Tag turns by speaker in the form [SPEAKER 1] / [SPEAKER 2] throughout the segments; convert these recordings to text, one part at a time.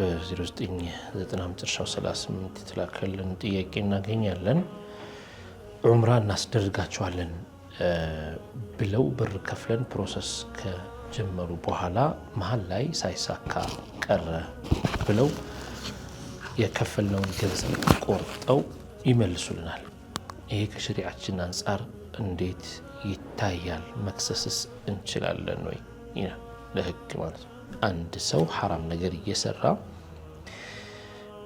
[SPEAKER 1] በ0990 የተላከልን ጥያቄ እናገኛለን። ዑምራ እናስደርጋቸዋለን ብለው ብር ከፍለን ፕሮሰስ ከጀመሩ በኋላ መሃል ላይ ሳይሳካ ቀረ ብለው የከፈልነውን ገንዘብ ቆርጠው ይመልሱልናል። ይሄ ከሸሪዓችን አንፃር እንዴት ይታያል? መክሰስስ እንችላለን ወይ? ለህግ ማለት ነው። አንድ ሰው ሐራም ነገር እየሰራ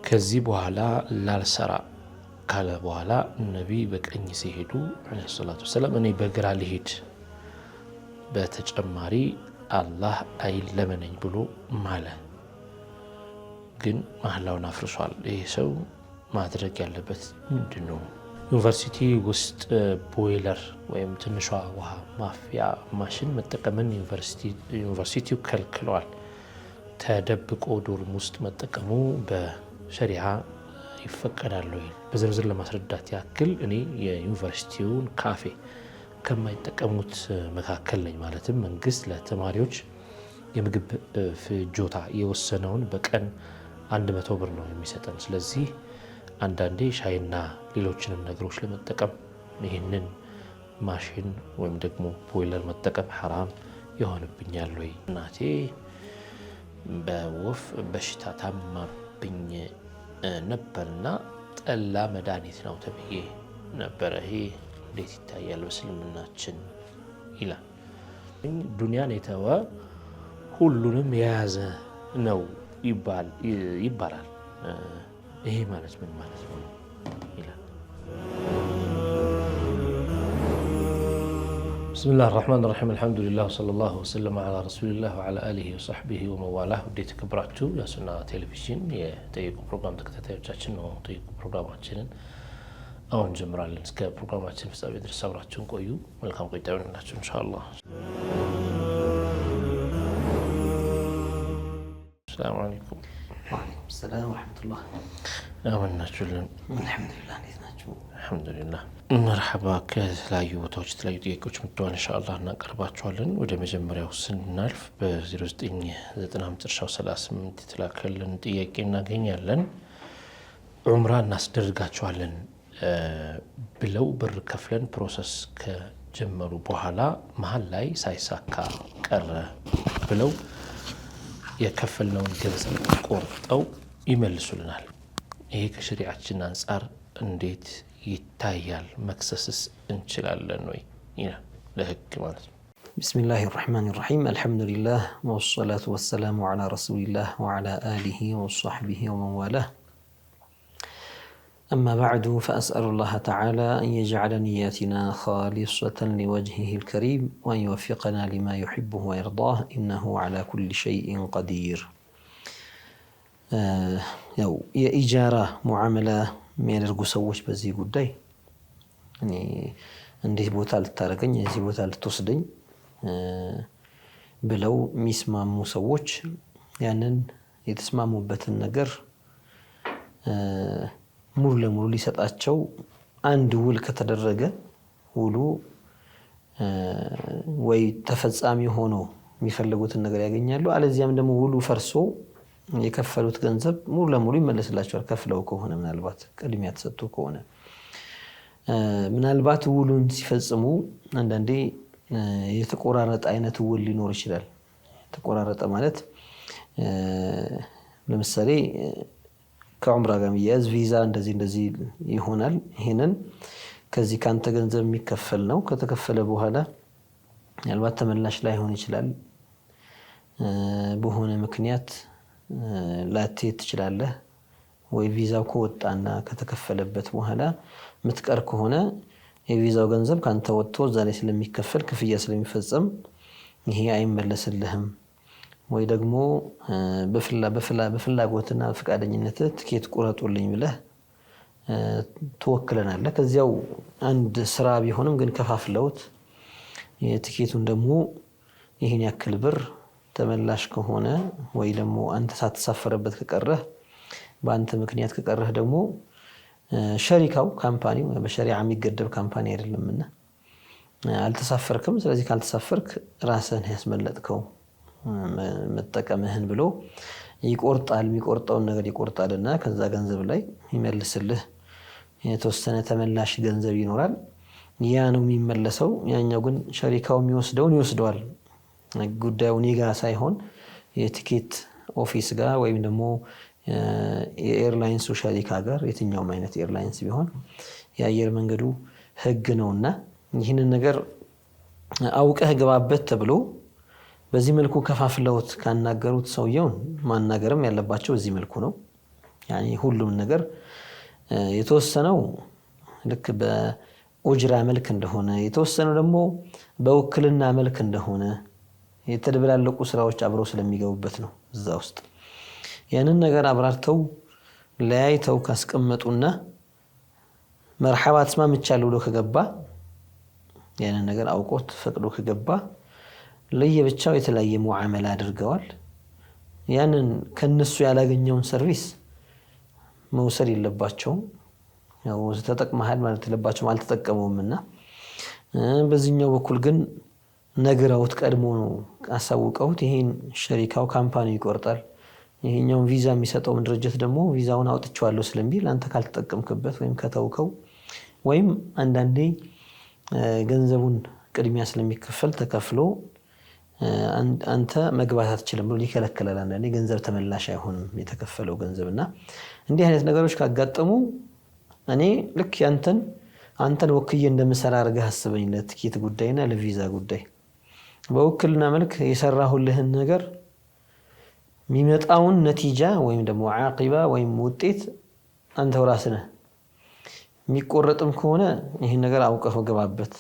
[SPEAKER 1] ከዚህ በኋላ ላልሰራ ካለ በኋላ ነብይ በቀኝ ሲሄዱ አለይሂ ሰላቱ ወሰለም እኔ በግራ ልሄድ በተጨማሪ አላህ አይለመነኝ ብሎ ማለ። ግን መሐላውን አፍርሷል። ይሄ ሰው ማድረግ ያለበት ምንድነው? ዩኒቨርሲቲ ውስጥ ቦይለር ወይም ትንሿ ውሃ ማፍያ ማሽን መጠቀምን ዩኒቨርሲቲው ከልክሏል። ተደብቆ ዶርም ውስጥ መጠቀሙ በሸሪዓ ይፈቀዳል ወይ? በዝርዝር ለማስረዳት ያክል እኔ የዩኒቨርሲቲውን ካፌ ከማይጠቀሙት መካከል ነኝ። ማለትም መንግስት ለተማሪዎች የምግብ ፍጆታ የወሰነውን በቀን 100 ብር ነው የሚሰጠን። ስለዚህ አንዳንዴ ሻይና ሌሎችንም ነገሮች ለመጠቀም ይህንን ማሽን ወይም ደግሞ ቦይለር መጠቀም ሐራም ይሆንብኛል ወይ? እናቴ በወፍ በሽታ ታማብኝ ነበርና ጠላ መድኃኒት ነው ተብዬ ነበረ። ይሄ እንዴት ይታያል በእስልምናችን ይላል። ዱንያን የተወ ሁሉንም የያዘ ነው ይባላል። ይሄ ማለት ምን ማለት ነው ይላል። ብስሚላህ ራህማን ራሒም አልሐምዱሊላህ ወሰለላሁ ወሰለም ዐላ ረሱሊላህ ወዐላ አሊሂ ወሰሕቢሂ ወመዋላህ። ውድ የተከበራችሁ የሱና ቴሌቪዥን የጠይቁ ፕሮግራም ተከታታዮቻችን ነው። ጠይቁ ፕሮግራማችንን አሁን ጀምራለን። እስከ ፕሮግራማችን ፍጻሜ ድረስ አብራችሁን ቆዩ። መልካም ቆይታ ይሁንላችሁ ኢንሻአላህ። ሰላም አለይኩም።
[SPEAKER 2] ወአለይኩም ሰላም ወራህመቱላህ።
[SPEAKER 1] አመናችሁልን?
[SPEAKER 2] አልሐምዱሊላህ። እንዴት ናችሁ?
[SPEAKER 1] አልሐምዱሊላህ። መርሐባ። ከተለያዩ ቦታዎች የተለያዩ ጥያቄዎች መጥተዋል። ኢንሻአላህ እናቀርባቸዋለን። ወደ መጀመሪያው ስናልፍ በ0990 የተላከልን ጥያቄ እናገኛለን። ዑምራ እናስደርጋቸዋለን ብለው ብር ከፍለን ፕሮሰስ ከጀመሩ በኋላ መሃል ላይ ሳይሳካ ቀረ ብለው የከፈልነውን ገንዘብ ቆርጠው ይመልሱልናል። ይሄ ከሸሪዓችን አንፃር እንዴት ይታያል? መክሰስስ እንችላለን ወይ? ለህግ ማለት ነው።
[SPEAKER 2] ቢስሚላሂ ራህማኒ ራሒም አልሐምዱሊላህ ወሰላቱ ወሰላሙ ዐላ ረሱሊላህ ወዐላ አሊሂ ወሰሕቢሂ ወመንዋላህ። أما بعد فأسأل الله تعالى أن يجعل نياتنا خالصة لوجهه الكريم وأن يوفقنا لما يحبه ويرضاه إنه على كل شيء قدير. يا إجارة معاملة من الرجوسوش بزي قداي يعني عندي بوتال تارجن يزي بوتال تصدين بلو ميسما مسوش يعني يتسمع مبت النجر ሙሉ ለሙሉ ሊሰጣቸው አንድ ውል ከተደረገ ውሉ ወይ ተፈጻሚ ሆኖ የሚፈልጉትን ነገር ያገኛሉ። አለዚያም ደግሞ ውሉ ፈርሶ የከፈሉት ገንዘብ ሙሉ ለሙሉ ይመለስላቸዋል። ከፍለው ከሆነ ምናልባት ቅድሚያ ተሰጥቶ ከሆነ ምናልባት ውሉን ሲፈጽሙ አንዳንዴ የተቆራረጠ አይነት ውል ሊኖር ይችላል። የተቆራረጠ ማለት ለምሳሌ ከዑምራ ጋር የሚያዝ ቪዛ እንደዚህ ይሆናል። ይሄንን ከዚህ ካንተ ገንዘብ የሚከፈል ነው። ከተከፈለ በኋላ ምናልባት ተመላሽ ላይሆን ይችላል። በሆነ ምክንያት ላትሄድ ትችላለህ። ወይ ቪዛው ከወጣና ከተከፈለበት በኋላ ምትቀር ከሆነ የቪዛው ገንዘብ ካንተ ወጥቶ እዛ ላይ ስለሚከፈል ክፍያ ስለሚፈጸም ይሄ አይመለስልህም። ወይ ደግሞ በፍላጎትና በፍቃደኝነት ትኬት ቁረጡልኝ ብለህ ተወክለናል። ከዚያው አንድ ስራ ቢሆንም ግን ከፋፍለውት የትኬቱን ደግሞ ይሄን ያክል ብር ተመላሽ ከሆነ ወይ ደግሞ አንተ ሳትሳፈረበት ከቀረህ በአንተ ምክንያት ከቀረህ ደግሞ ሸሪካው ካምፓኒው በሸሪዓ የሚገደብ ካምፓኒ አይደለምና አልተሳፈርክም። ስለዚህ ካልተሳፈርክ ራስህን ያስመለጥከው መጠቀምህን ብሎ ይቆርጣል የሚቆርጠውን ነገር ይቆርጣልና ከዛ ገንዘብ ላይ ይመልስልህ የተወሰነ ተመላሽ ገንዘብ ይኖራል ያ ነው የሚመለሰው ያኛው ግን ሸሪካው የሚወስደውን ይወስደዋል ጉዳዩ እኔ ጋር ሳይሆን የቲኬት ኦፊስ ጋር ወይም ደግሞ የኤርላይንስ ሸሪካ ጋር የትኛውም አይነት ኤርላይንስ ቢሆን የአየር መንገዱ ህግ ነውና ይህንን ነገር አውቀህ ግባበት ተብሎ በዚህ መልኩ ከፋፍለውት ካናገሩት ሰውየውን ማናገርም ያለባቸው በዚህ መልኩ ነው ያኒ ሁሉም ነገር የተወሰነው ልክ በኡጅራ መልክ እንደሆነ የተወሰነው ደግሞ በውክልና መልክ እንደሆነ የተደበላለቁ ስራዎች አብረው ስለሚገቡበት ነው እዛ ውስጥ ያንን ነገር አብራርተው ለያይተው ካስቀመጡና መርሐባ ተስማምቻለሁ ብሎ ከገባ ያንን ነገር አውቆት ፈቅዶ ከገባ ለየብቻው የተለያየ ሙዓመላ አድርገዋል ያንን ከነሱ ያላገኘውን ሰርቪስ መውሰድ የለባቸውም ያው ተጠቅመሃል ማለት የለባቸውም አልተጠቀሙምና በዚህኛው በኩል ግን ነገራውት ቀድሞ ነው አሳውቀውት ይሄን ሸሪካው ካምፓኒ ይቆርጣል ይሄኛው ቪዛ የሚሰጠው ድርጅት ደግሞ ቪዛውን አውጥቻለሁ ስለሚል አንተ ካልተጠቀምክበት ወይም ከተውከው ወይም አንዳንዴ ገንዘቡን ቅድሚያ ስለሚከፈል ተከፍሎ አንተ መግባት አትችልም ብሎ ይከለክላል አንዳንዴ ገንዘብ ተመላሽ አይሆንም የተከፈለው ገንዘብና እንዲህ አይነት ነገሮች ካጋጠሙ እኔ ልክ አንተን ወክዬ እንደምሰራ አድርገህ አስበኝ ለትኬት ጉዳይና ለቪዛ ጉዳይ በውክልና መልክ የሰራሁልህን ነገር የሚመጣውን ነቲጃ ወይም ደግሞ ዓቂባ ወይም ውጤት አንተው ራስህ ነህ የሚቆረጥም ከሆነ ይሄን ነገር አውቀህ ገባበት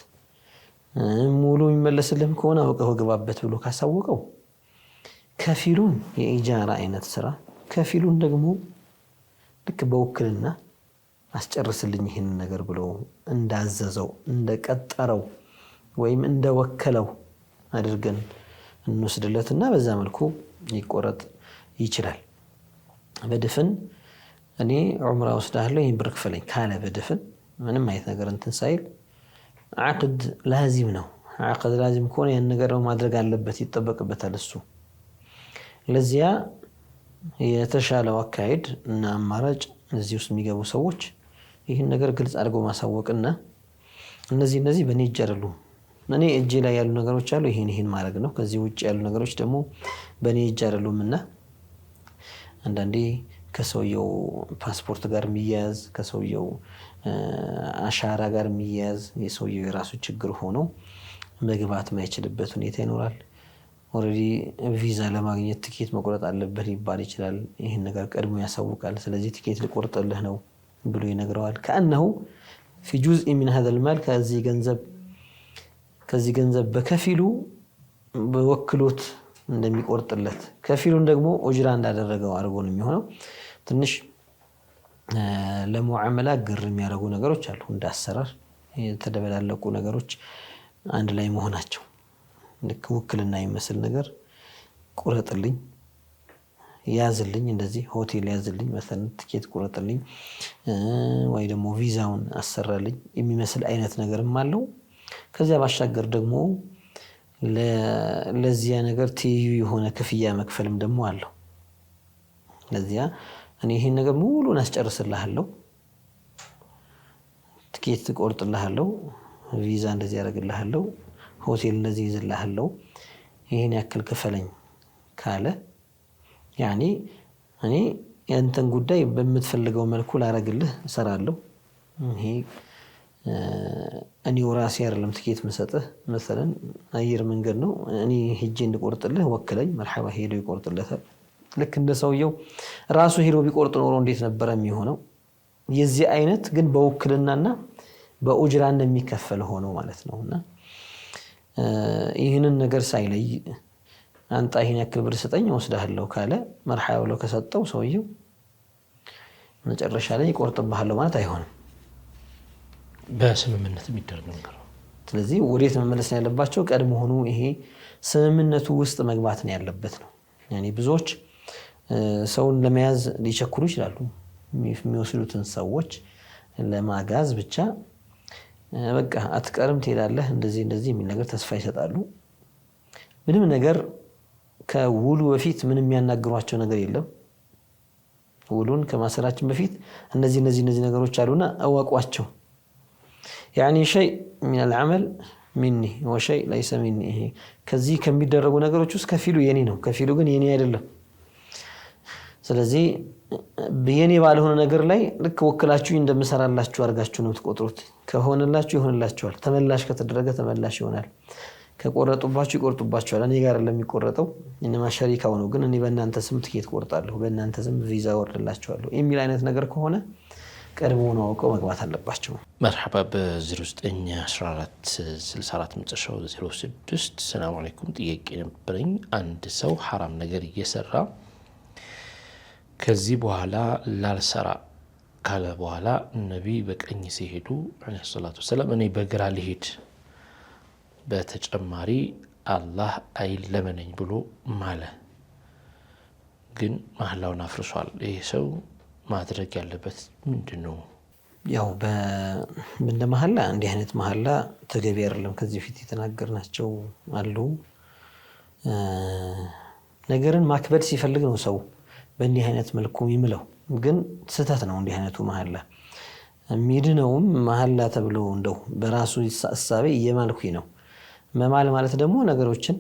[SPEAKER 2] ሙሉ የሚመለስልህም ከሆነ አውቀህ ገባበት ብሎ ካሳወቀው ከፊሉን የኢጃራ አይነት ስራ ከፊሉን ደግሞ ልክ በውክልና አስጨርስልኝ ይሄን ነገር ብሎ እንዳዘዘው እንደቀጠረው ወይም እንደወከለው አድርገን እንወስድለትና በዛ መልኩ ይቆረጥ ይችላል በድፍን እኔ ዑምራ ወስዳለሁ ይሄን ብር ክፈለኝ ካለ በድፍን ምንም አይነት ነገር እንትን ሳይል عقد لازم ነው عقد لازم ከሆነ ያን ነገር ማድረግ አለበት ይተበቅበታል እሱ ለዚያ የተሻለው አካሄድ እና አማራጭ እዚህ ውስጥ የሚገቡ ሰዎች ይሄን ነገር ግልጽ አድርገው ማሳወቅና እነዚህ በኔ እጅ አይደሉም እኔ እጄ ላይ ያሉ ነገሮች አሉ ይሄን ማድረግ ነው ከዚህ ውጭ ያሉ ነገሮች ደግሞ በኔ እጅ አይደሉምና አንዳንዴ ከሰውየው ፓስፖርት ጋር የሚያያዝ ከሰውየው አሻራ ጋር የሚያያዝ የሰውየው የራሱ ችግር ሆኖ መግባት ማይችልበት ሁኔታ ይኖራል ኦሬዲ ቪዛ ለማግኘት ቲኬት መቆረጥ አለበት ይባል ይችላል ይሄን ነገር ቀድሞ ያሳውቃል ስለዚህ ቲኬት ልቆርጥልህ ነው ብሎ ይነግረዋል ከአንሁ في جزء من هذا المال ከዚህ ገንዘብ በከፊሉ በወክሎት እንደሚቆርጥለት ከፊሉን ደግሞ ኡጅራ እንዳደረገው አድርጎ ነው የሚሆነው ትንሽ ለሙዓመላ ግር የሚያደርጉ ነገሮች አሉ እንዳሰራር የተደበላለቁ ነገሮች አንድ ላይ መሆናቸው ልክ ውክልና ይመስል ነገር ቁረጥልኝ ያዝልኝ እንደዚህ ሆቴል ያዝልኝ مثلا ቲኬት ቁረጥልኝ ወይ ደግሞ ቪዛውን አሰራልኝ የሚመስል አይነት ነገርም አለው ከዚያ ባሻገር ደግሞ ለዚያ ነገር ትይዩ የሆነ ክፍያ መክፈልም ደግሞ አለው ለዚያ እኔ ይሄን ነገር ሙሉን አስጨርስልሃለሁ ቲኬት ቆርጥልሃለሁ ቪዛ እንደዚህ ያደርግልሃለሁ ሆቴል እንደዚህ ይዝልሃለሁ ይሄን ያክል ክፈለኝ ካለ ያኒ እኔ ያንተን ጉዳይ በመትፈልገው መልኩ ላረግልህ እሰራለሁ ይሄ እኔ ራሴ አይደለም ቲኬት መስጠህ مثلا አየር መንገድ ነው እኔ ሄጄ እንድቆርጥልህ ወክለኝ መርሐባ ሄዶ ይቆርጥልታል ልክ እንደ ሰውየው ራሱ ሄዶ ቢቆርጥ ኖሮ እንዴት ነበር የሚሆነው የዚህ አይነት ግን በውክልናና በኡጅራ እንደሚከፈል ሆኖ ማለት ነውና ይሄንን ነገር ሳይለይ አንተ ይሄን ያክል ብር ስጠኝ ወስዳለሁ ካለ መርሐባ ብሎ ከሰጠው ሰውየው መጨረሻ ላይ ይቆርጥብሃለሁ ማለት አይሆንም
[SPEAKER 1] በስምምነት የሚደረግ ነገር ነው
[SPEAKER 2] ስለዚህ ወዴት መመለስ ያለባቸው ቀድሞ ሆኖ ይሄ ስምምነቱ ውስጥ መግባት ነው ያለበት ነው ያኒ ብዙዎች ሰውን ለመያዝ ሊቸኩሩ ይችላሉ የሚወስዱትን ሰዎች ለማጋዝ ብቻ በቃ አትቀርም ትሄዳለህ እንደዚህ የሚል ነገር ተስፋ ይሰጣሉ ምንም ነገር ከውሉ በፊት ምንም የሚያናግሯቸው ነገር የለም። ውሉን ከማሰራችን በፊት እነዚህ ነገሮች አሉና አዋቋቸው። يعني شيء من العمل مني وشيء ليس مني ከዚህ ከሚደረጉ ነገሮች ውስጥ ከፊሉ የኔ ነው፣ ከፊሉ ግን የኔ አይደለም። ስለዚህ በየኔ ባልሆነ ነገር ላይ ልክ ወክላችሁ እንደምሰራላችሁ አርጋችሁ ነው ተቆጥሩት። ከሆነላችሁ ይሆንላችኋል፣ ተመላሽ ከተደረገ ተመላሽ ይሆናል። ከቆረጡባችሁ ይቆርጡባችኋል። እኔ ጋር ለሚቆረጠው እነማ ሸሪካው ነው፣ ግን እኔ በእናንተ ስም ትኬት ቆርጣለሁ፣ በእናንተ ስም ቪዛ ወርድላችኋለሁ የሚል አይነት ነገር ከሆነ ቀድሞ ነው አውቀው መግባት አለባቸው።
[SPEAKER 1] መርሐባ በ0914 64 መጨረሻው 06 ሰላም አለይኩም። ጥያቄ ነበረኝ። አንድ ሰው ሐራም ነገር እየሰራ ከዚህ በኋላ ላልሰራ ካለ በኋላ ነቢይ በቀኝ ሲሄዱ አለይሂ ሰላቱ ወሰላም እኔ በግራ ልሄድ በተጨማሪ አላህ አይለመነኝ ብሎ ማለ። ግን መሐላውን አፍርሷል። ይሄ ሰው ማድረግ ያለበት ምንድነው?
[SPEAKER 2] ያው በእንደ መሐላ እንዲህ አይነት መሐላ ተገቢ አይደለም። ከዚህ ፊት የተናገርናቸው አሉ። ነገርን ማክበድ ሲፈልግ ነው ሰው በእንዲህ አይነት መልኩ ይምለው። ግን ስህተት ነው እንዲህ አይነቱ መሐላ። ሚድነውም መሐላ ተብሎ እንደው በራሱ ሐሳቤ እየማልኩኝ ነው። መማል ማለት ደግሞ ነገሮችን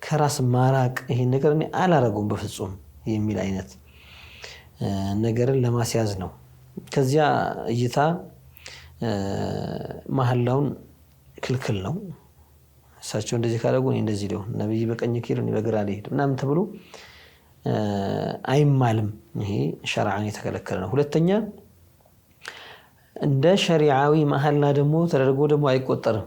[SPEAKER 2] ከራስ ማራቅ፣ ይሄን ነገር እኔ አላረገውም በፍጹም የሚል አይነት ነገርን ለማስያዝ ነው። ከዚያ እይታ መሐላውን ክልክል ነው። እሳቸው እንደዚህ ካደረጉ እኔ እንደዚህ ሊሆን፣ ነብይ በቀኝ ኪር እኔ በግራ ልሄድ ምናምን ተብሎ አይማልም። ይሄ ሸርዓን የተከለከለ ነው። ሁለተኛ እንደ ሸሪዓዊ መሐላ ደግሞ ተደርጎ ደግሞ አይቆጠርም።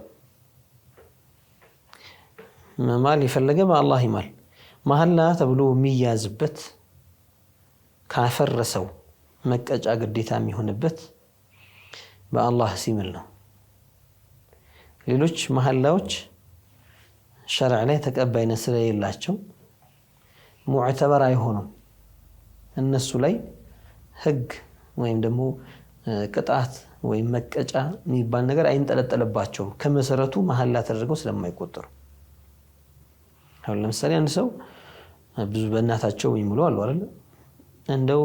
[SPEAKER 2] መማል የፈለገ በአላህ ይማል። መሐላ ተብሎ የሚያዝበት ካፈረሰው መቀጫ ግዴታ የሚሆንበት በአላህ ሲምል ነው። ሌሎች መሐላዎች ሸርዕ ላይ ተቀባይነት ስለሌላቸው ሙዕተበር አይሆኑም። እነሱ ላይ ህግ ወይም ደግሞ ቅጣት ወይም መቀጫ የሚባል ነገር አይንጠለጠልባቸውም ከመሰረቱ መሐላ ተደርገው ስለማይቆጠሩ። አሁን ለምሳሌ አንድ ሰው ብዙ በእናታቸው የሚምሉ አሉ አይደል? እንደው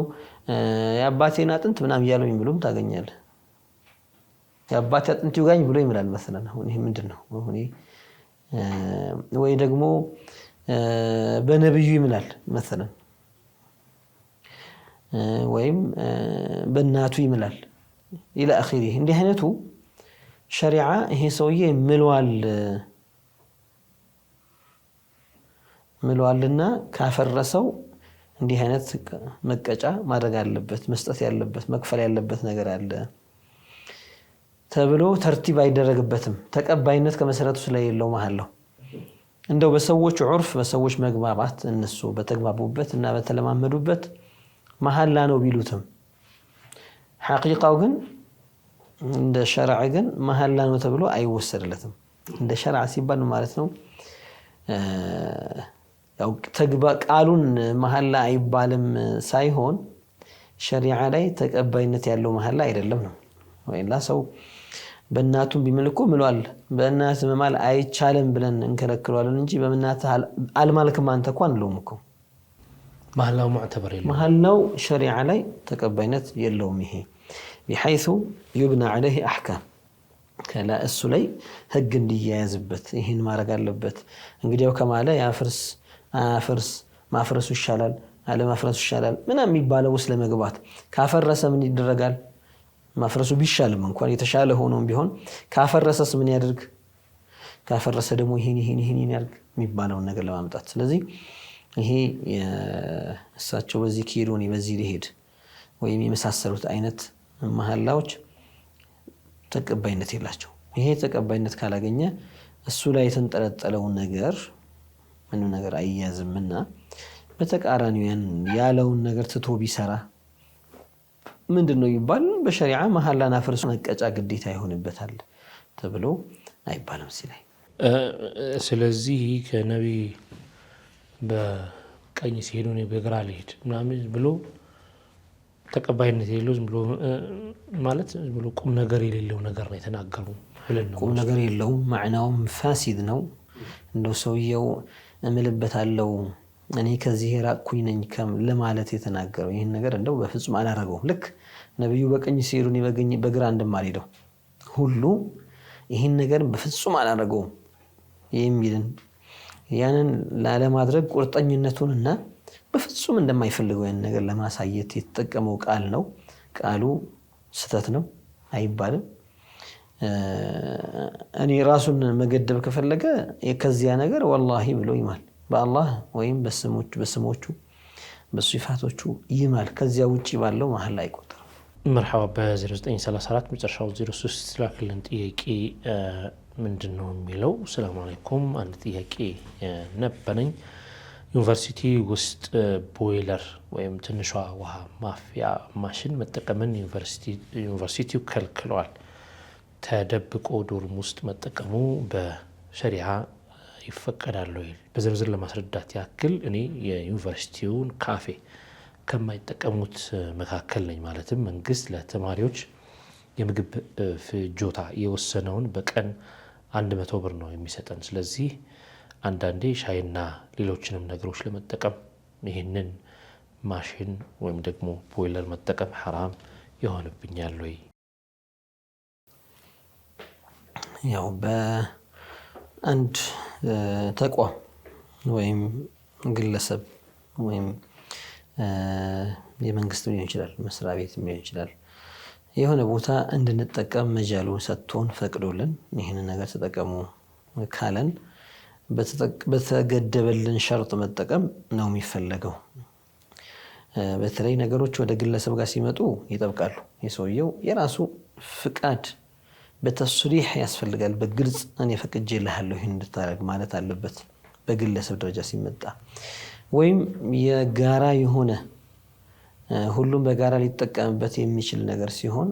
[SPEAKER 2] የአባቴን አጥንት ምናምን እያለው የሚምሉም ታገኛለህ። የአባቴ አጥንት ይውጋኝ ብሎ ይምላል መሰለና። አሁን ይሄ ምንድነው? አሁን ወይ ደግሞ በነብዩ ይምላል መሰለን፣ ወይም በእናቱ ይምላል ኢላ አኺሪ። እንዲህ አይነቱ ሸሪዓ ይሄ ሰውዬ ምሏልና ካፈረሰው እንዲህ አይነት መቀጫ ማድረግ አለበት፣ መስጠት ያለበት፣ መክፈል ያለበት ነገር አለ ተብሎ ተርቲብ አይደረግበትም። ተቀባይነት ከመሰረቱ ስለሌለው መሐላው እንደው በሰዎች ዑርፍ በሰዎች መግባባት እነሱ በተግባቡበት እና በተለማመዱበት መሐላ ነው ቢሉትም ሐቂቃው ግን እንደ ሸርዕ ግን መሐላ ነው ተብሎ አይወሰድለትም። እንደ ሸርዕ ሲባል ማለት ነው ያው ቃሉን መሐላ አይባልም ሳይሆን ሸሪዓ ላይ ተቀባይነት ያለው መሐላ አይደለም ነው። ወይላ ሰው በእናቱም ቢመልኩ ምሏል፣ በእናት መማል አይቻልም ብለን እንከለክለዋለን እንጂ በእናት አልማልክም አንተ እንኳን አንለውም እኮ።
[SPEAKER 1] መሐላው ሙዕተበር የለውም፣
[SPEAKER 2] መሐላው ሸሪዓ ላይ ተቀባይነት የለውም። ይሄ بحيث يبنى عليه احكام ከላ እሱ ላይ ህግ እንዲያያዝበት ይሄን ማድረግ አለበት። እንግዲያው ከማለ ያፍርስ አፍርስ ማፍረሱ ይሻላል አለ ማፍረሱ ይሻላል ምናምን የሚባለው ውስጥ ለመግባት ካፈረሰ ምን ይደረጋል? ማፍረሱ ቢሻልም እንኳን የተሻለ ሆኖም ቢሆን ካፈረሰስ ምን ያድርግ? ካፈረሰ ደግሞ ይሄን ያድርግ የሚባለውን ነገር ለማምጣት። ስለዚህ ይሄ እሳቸው በዚህ ኪሩኒ በዚህ ሊሄድ ወይም የመሳሰሉት አይነት መሐላዎች ተቀባይነት የላቸው። ይሄ ተቀባይነት ካላገኘ እሱ ላይ የተንጠለጠለው ነገር ምንም ነገር አይያዝምና በተቃራኒው ያለውን ነገር ትቶ ቢሰራ ምንድነው ይባል? በሸሪዓ መሐላና ፍርሱ መቀጫ ግዴታ ይሆንበታል ተብሎ አይባልም ሲላይ።
[SPEAKER 1] ስለዚህ ከነብይ በቀኝ ሲሄዱ ነው በግራ ልሄድ ምናምን ብሎ ተቀባይነት የሌለው ዝም ብሎ ማለት ብሎ ቁም ነገር የሌለው ነገር ነው የተናገሩ ብለን ነው።
[SPEAKER 2] ቁም ነገር የለውም፣ ማዕናውም ፋሲድ ነው። እንደው ሰውየው እምልበታለው እኔ ከዚህ ራቅኩኝ ነኝ ለማለት የተናገረው ይሄን ነገር እንደው በፍጹም አላረገውም። ልክ ነብዩ በቀኝ ሲሄዱ እኔ በግራ እንደማልሄደው ሁሉ ይሄን ነገር በፍጹም አላረገውም የሚልን ያንን ላለማድረግ ቁርጠኝነቱንና በፍጹም እንደማይፈልገው ያን ነገር ለማሳየት የተጠቀመው ቃል ነው። ቃሉ ስተት ነው አይባልም። እኔ ራሱን መገደብ ከፈለገ ከዚያ ነገር ወላሂ ብሎ ይማል በአላህ ወይም በስሞቹ በሲፋቶቹ ይማል። ከዚያ ውጪ ባለው መሐላ አይቆጠርም።
[SPEAKER 1] መርሐባ በ0934 መጨረሻው 03 ስላክልን ጥያቄ ምንድነው የሚለው? ሰላም አለይኩም አንድ ጥያቄ ነበረኝ። ዩኒቨርሲቲ ውስጥ ቦይለር ወይም ትንሿ ውሃ ማፍያ ማሽን መጠቀምን ዩኒቨርሲቲው ከልክሏል። ተደብቆ ዶርም ውስጥ መጠቀሙ በሸሪዓ ይፈቀዳል ወይ? በዝርዝር ለማስረዳት ያክል እኔ የዩኒቨርሲቲውን ካፌ ከማይጠቀሙት መካከል ነኝ። ማለትም መንግስት ለተማሪዎች የምግብ ፍጆታ የወሰነውን በቀን 100 ብር ነው የሚሰጠን። ስለዚህ አንዳንዴ ሻይና ሌሎችንም ነገሮች ለመጠቀም ይህንን ማሽን ወይም ደግሞ ቦይለር መጠቀም ሐራም ይሆንብኛል ወይ?
[SPEAKER 2] ያው በአንድ ተቋም ወይም ግለሰብ ወይም የመንግስት ሊሆን ይችላል መስሪያ ቤት ሊሆን ይችላል የሆነ ቦታ እንድንጠቀም መጃሉን ሰጥቶን ፈቅዶልን ይሄንን ነገር ተጠቀሙ ካለን በተገደበልን ሸርጥ መጠቀም ነው የሚፈለገው። በተለይ ነገሮች ወደ ግለሰብ ጋር ሲመጡ ይጠብቃሉ። የሰውየው የራሱ ፍቃድ በተስሪህ ያስፈልጋል። በግልጽ እኔ ፈቅጄልሃለሁ ይሄን እንድታረግ ማለት አለበት። በግለሰብ ደረጃ ሲመጣ ወይም የጋራ የሆነ ሁሉም በጋራ ሊጠቀምበት የሚችል ነገር ሲሆን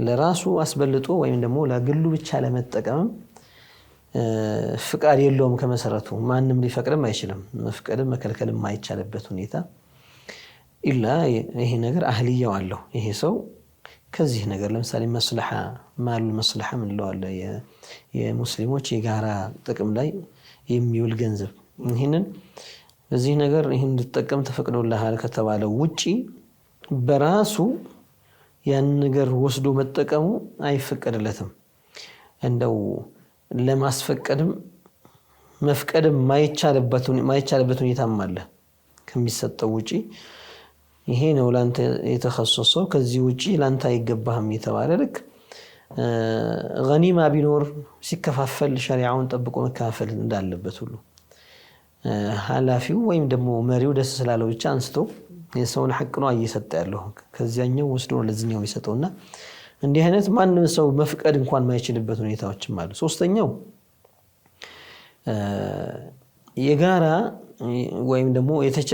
[SPEAKER 2] ለራሱ አስበልጦ ወይም ደግሞ ለግሉ ብቻ ለመጠቀም ፍቃድ የለውም። ከመሰረቱ ማንም ሊፈቅድም አይችልም። መፍቀድም መከልከልም የማይቻልበት ሁኔታ ኢላ ይሄ ነገር አህልያው አለው። ይሄ ሰው ከዚህ ነገር ለምሳሌ መስለሐ ማሉ መስለሐ ምን ለዋለ የሙስሊሞች የጋራ ጥቅም ላይ የሚውል ገንዘብ ይሄንን በዚህ ነገር ይሄን እንድትጠቀም ተፈቅዶልሃል ከተባለ ውጪ በራሱ ያን ነገር ወስዶ መጠቀሙ አይፈቀድለትም። እንደው ለማስፈቀድም መፍቀድም ማይቻልበት ሁኔታም አለ። ከሚሰጠው ውጪ ይሄ ነው ላንተ የተخصصው ከዚህ ውጪ ላንተ አይገባህም የተባለ ልክ ገኒማ ቢኖር ሲከፋፈል ሸሪዓውን ጠብቆ መካፈል እንዳለበት ሁሉ ሐላፊው ወይም ደግሞ መሪው ደስ ስላለው ብቻ አንስቶ የሰውን ሐቅ ነው እየሰጠ ያለው ከዚያኛው ወስዶ ለዚህኛው ይሰጠውና እንዲህ አይነት ማንም ሰው መፍቀድ እንኳን ማይችልበት ሁኔታዎችም አሉ። ሶስተኛው የጋራ ወይም ደግሞ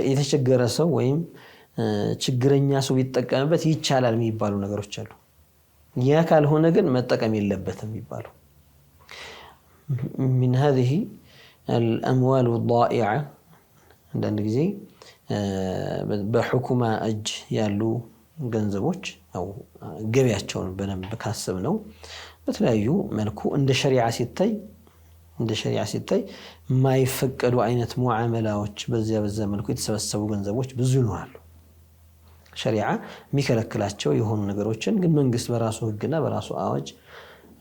[SPEAKER 2] የተቸገረ ሰው ወይም ችግረኛ ሰው ቢጠቀምበት ይቻላል የሚባሉ ነገሮች አሉ። ያ ካልሆነ ግን መጠቀም የለበትም የሚባሉ من هذه الأموال الضائعة عندنا ጊዜ በሁኩማ እጅ ያሉ ገንዘቦች አው ገቢያቸውን በነብ ካሰብ ነው በተለያዩ መልኩ እንደ ሸሪዓ ሲታይ ማይፈቀዱ አይነት ሙዓመላዎች በዚያ መልኩ የተሰበሰቡ ገንዘቦች ብዙ ይኖራሉ። ሸሪዓ የሚከለክላቸው የሆኑ ነገሮችን ግን መንግስት በራሱ ህግና በራሱ አዋጅ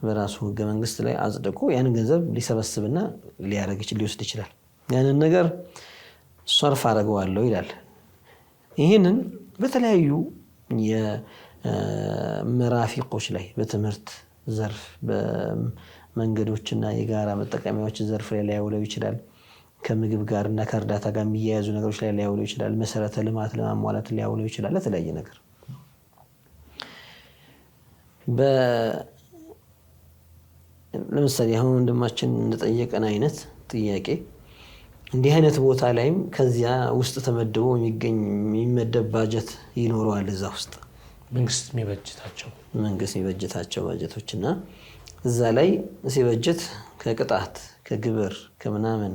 [SPEAKER 2] በራሱ ህገ መንግስት ላይ አጽድቆ ያን ገንዘብ ሊሰበስብና ሊወስድ ይችላል። ያንን ነገር ሰርፍ አደረገዋለሁ ይላል። ይሄንን በተለያዩ የመራፊቆች ላይ በትምህርት ዘርፍ በመንገዶችና የጋራ መጠቀሚያዎች ዘርፍ ላይ ሊያውለው ይችላል። ከምግብ ጋርና ከእርዳታ ጋር የሚያያዙ ነገሮች ላይ ሊያውለው ይችላል። መሰረተ ልማት ለማሟላት ሊያውለው ይችላል። ለተለያየ ነገር ለምሳሌ አሁን ወንድማችን እንደጠየቀን አይነት ጥያቄ እንዲህ አይነት ቦታ ላይም ከዚያ ውስጥ ተመድቦ የሚመደብ ባጀት ይኖረዋል። እዛ ውስጥ
[SPEAKER 1] መንግስት
[SPEAKER 2] የሚበጀታቸው ባጀቶችና እዛ ላይ ሲበጀት ከቅጣት ከግብር ከምናምን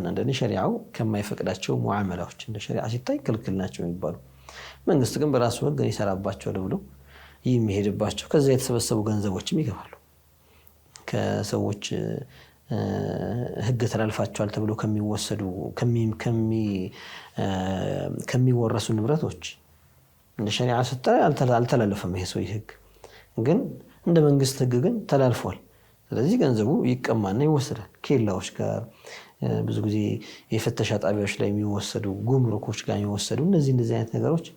[SPEAKER 2] እንደኔ ሸሪዓው ከማይፈቅዳቸው ሙዓመላዎች እንደ ሸሪዓ ሲታይ ክልክል ናቸው የሚባሉ መንግስት ግን በራሱ ህግ ይሰራባቸው ብሎ የሚሄድባቸው ከዛ የተሰበሰቡ ገንዘቦችም ይገባሉ። ከሰዎች ህግ ተላልፋቸዋል ተብሎ ከሚወሰዱ ከሚወረሱ ንብረቶች እንደ ሸሪዓ ስታይ አልተላለፈም ይሄ ሰው ህግ ግን እንደ መንግስት ህግ ግን ተላልፏል ስለዚህ ገንዘቡ ይቀማና ይወሰዳል ኬላዎች ጋር ብዙ ጊዜ የፍተሻ ጣቢያዎች ላይ የሚወሰዱ ጉምሩኮች ጋር የሚወሰዱ እነዚህ አይነት ነገሮች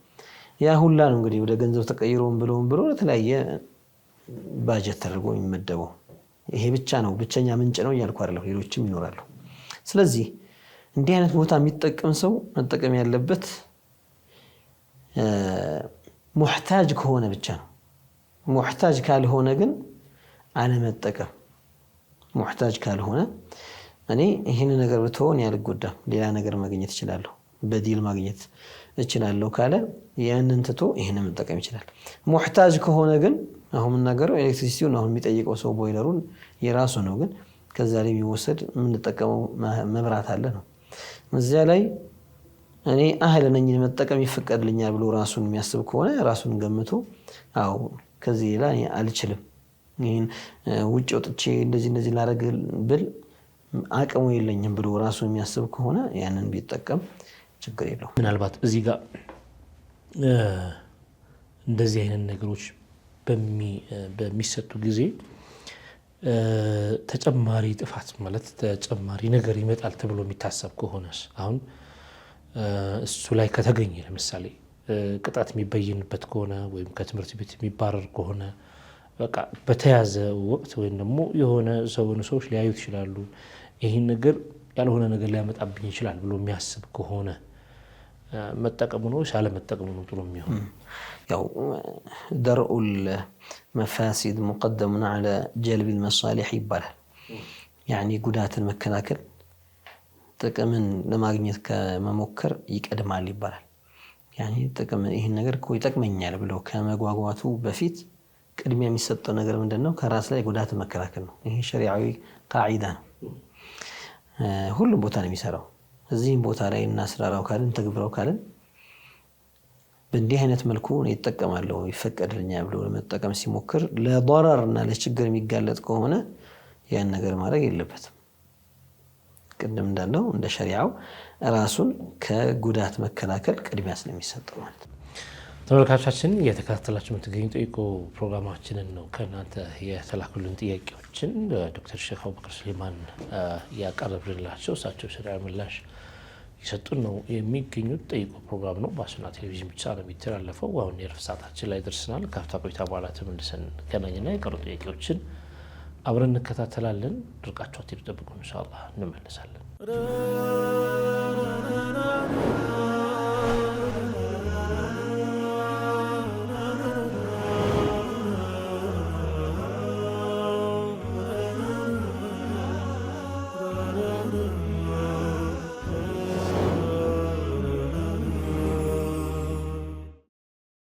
[SPEAKER 2] ያ ሁላ ነው እንግዲህ ወደ ገንዘብ ተቀይሮም ብሎ ለተለያየ ባጀት ተደርጎ የሚመደበው ይሄ ብቻ ነው ብቸኛ ምንጭ ነው እያልኩ አይደለም ሌሎችም ይኖራሉ ስለዚህ እንዲህ አይነት ቦታ የሚጠቀም ሰው መጠቀም ያለበት ሙህታጅ ከሆነ ብቻ ነው ሙህታጅ ካልሆነ ግን አለመጠቀም ሙህታጅ ካልሆነ እኔ ይሄን ነገር ብትሆን ያልጎዳም ሌላ ነገር ማግኘት ይችላል በዲል ማግኘት እችላለሁ ካለ ያንን ትቶ ይሄንን መጠቀም ይችላል ሙህታጅ ከሆነ ግን አሁን እናገረው ኤሌክትሪሲቲውን አሁን የሚጠይቀው ሰው ቦይለሩን የራሱ ነው ግን ከዛ ላይ የሚወሰድ የምንጠቀመው መብራት አለ ነው እዚያ ላይ እኔ አህል ነኝ መጠቀም ይፈቀድልኛል ብሎ ራሱን የሚያስብ ከሆነ ራሱን ገምቶ አው ከዚህ ላይ አልችልም ይሄን ውጭ ወጥቼ እንደዚህ ላረግ ብል አቅሙ የለኝም ብሎ ራሱን የሚያስብ ከሆነ ያንን ቢጠቀም ችግር የለውም
[SPEAKER 1] ምናልባት እዚህ ጋር እንደዚህ አይነት ነገሮች በሚሰጡ ጊዜ ተጨማሪ ጥፋት ማለት ተጨማሪ ነገር ይመጣል ተብሎ የሚታሰብ ከሆነስ አሁን እሱ ላይ ከተገኘ ለምሳሌ ቅጣት የሚበይንበት ከሆነ ወይም ከትምህርት ቤት የሚባረር ከሆነ በቃ በተያዘ ወቅት ወይም ደግሞ የሆነ ሰዎች ሊያዩት ይችላሉ ይሄን ነገር ያልሆነ ነገር ሊያመጣብኝ ይችላል ብሎ የሚያስብ ከሆነ መጠቀሙ ነው ሻለ መጠቀሙ ነው ጥሩ የሚሆን
[SPEAKER 2] ያው درء المفاسد مقدم على جلب المصالح ይባላል يعني ጉዳትን መከላከል ጥቅምን ለማግኘት ከመሞከር ይቀድማል ይባላል يعني ጥቅም ይሄን ነገር እኮ ይጠቅመኛል ብሎ ከመጓጓቱ በፊት ቅድሚያ የሚሰጠው ነገር ምንድነው ከራስ ላይ ጉዳት መከላከል ነው ይሄ ሸሪዓዊ ቃዒዳ ነው ሁሉም ቦታ ነው የሚሰራው እዚህም ቦታ ላይ እናስራራው ካልን ተግብረው ካልን በእንዲህ አይነት መልኩ ይተጠቀማሉ ይፈቀድልኛል ብሎ ለመጠቀም ሲሞክር ለضررና ለችግር የሚጋለጥ ከሆነ ያን ነገር ማድረግ የለበትም ቅድም እንዳለው እንደ ሸሪዓው ራሱን ከጉዳት መከላከል ቅድሚያ ስለሚሰጠው ማለት
[SPEAKER 1] ተመልካቾቻችን የተከታተላችሁ የምትገኙ ጠይቁ ፕሮግራማችንን ነው ከናንተ የተላኩልን ጥያቄዎችን ዶክተር ሼክ አቡበከር ሱሌማን ያቀረብንላቸው እሳቸው ሸሪዓ ምላሽ ይሰጡን ነው የሚገኙት ጠይቁ ፕሮግራም ነው በሱና ቴሌቪዥን ብቻ ነው የሚተላለፈው አሁን የረፍት ሰዓታችን ላይ ደርሰናል ካፍታ ቆይታ በኋላ ተመልሰን ገናኝና የቀሩ ጥያቄዎችን አብረን እንከታተላለን ድርቃቸው አትጠብቁ ኢንሻአላህ እንመለሳለን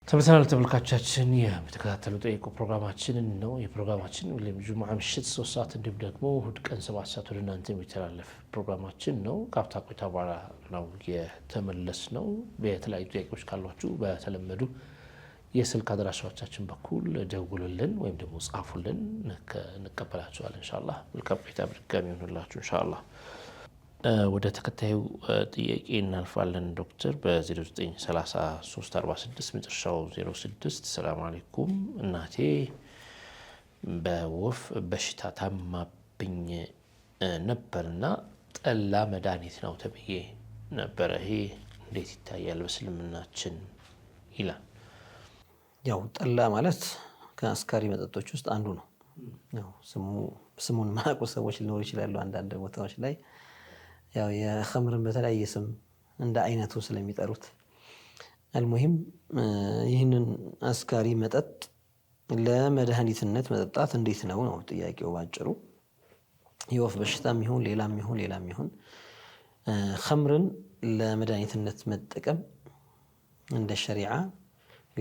[SPEAKER 1] ተመሳሳይ ተመልካቾቻችን የምትከታተሉ ጠይቁ ፕሮግራማችንን ነው የፕሮግራማችን ለጁምዓ ምሽት 3 ሰዓት እንዲሁም ደግሞ እሁድ ቀን 7 ሰዓት ወደ እናንተ የሚተላለፍ ፕሮግራማችን ነው ካፍታ ቆይታ በኋላ ነው የተመለስነው በተለያዩ ጥያቄዎች ካሏችሁ በተለመዱ የስልክ አድራሻዎቻችን በኩል ደውሉልን ወይም ደግሞ ጻፉልን እንቀበላችኋለን ኢንሻአላህ መልካም ቆይታ በድጋሚ ይሁንላችሁ ኢንሻአላህ ወደ ተከታዩ ጥያቄ እናልፋለን ዶክተር በ093346 መጨረሻው 06 ሰላም አለይኩም እናቴ በወፍ በሽታ ታማብኝ ነበርና ጠላ መድኃኒት ነው ተብዬ ነበር ይሄ እንዴት ይታያል በእስልምናችን ይላል
[SPEAKER 2] ያው ጠላ ማለት ከአስካሪ መጠጦች ውስጥ አንዱ ነው ያው ስሙን ማያውቁ ሰዎች ሊኖሩ ይችላሉ አንዳንድ ቦታዎች ላይ ያው የኸምርን በተለያየ ስም እንደ አይነቱ ስለሚጠሩት المهم ይህንን አስካሪ መጠጥ ለመድኃኒትነት መጠጣት እንዴት ነው ጥያቄው ባጭሩ የወፍ በሽታም ይሁን ሌላም ይሁን ኸምርን ለመድኃኒትነት መጠቀም እንደ ሸሪዓ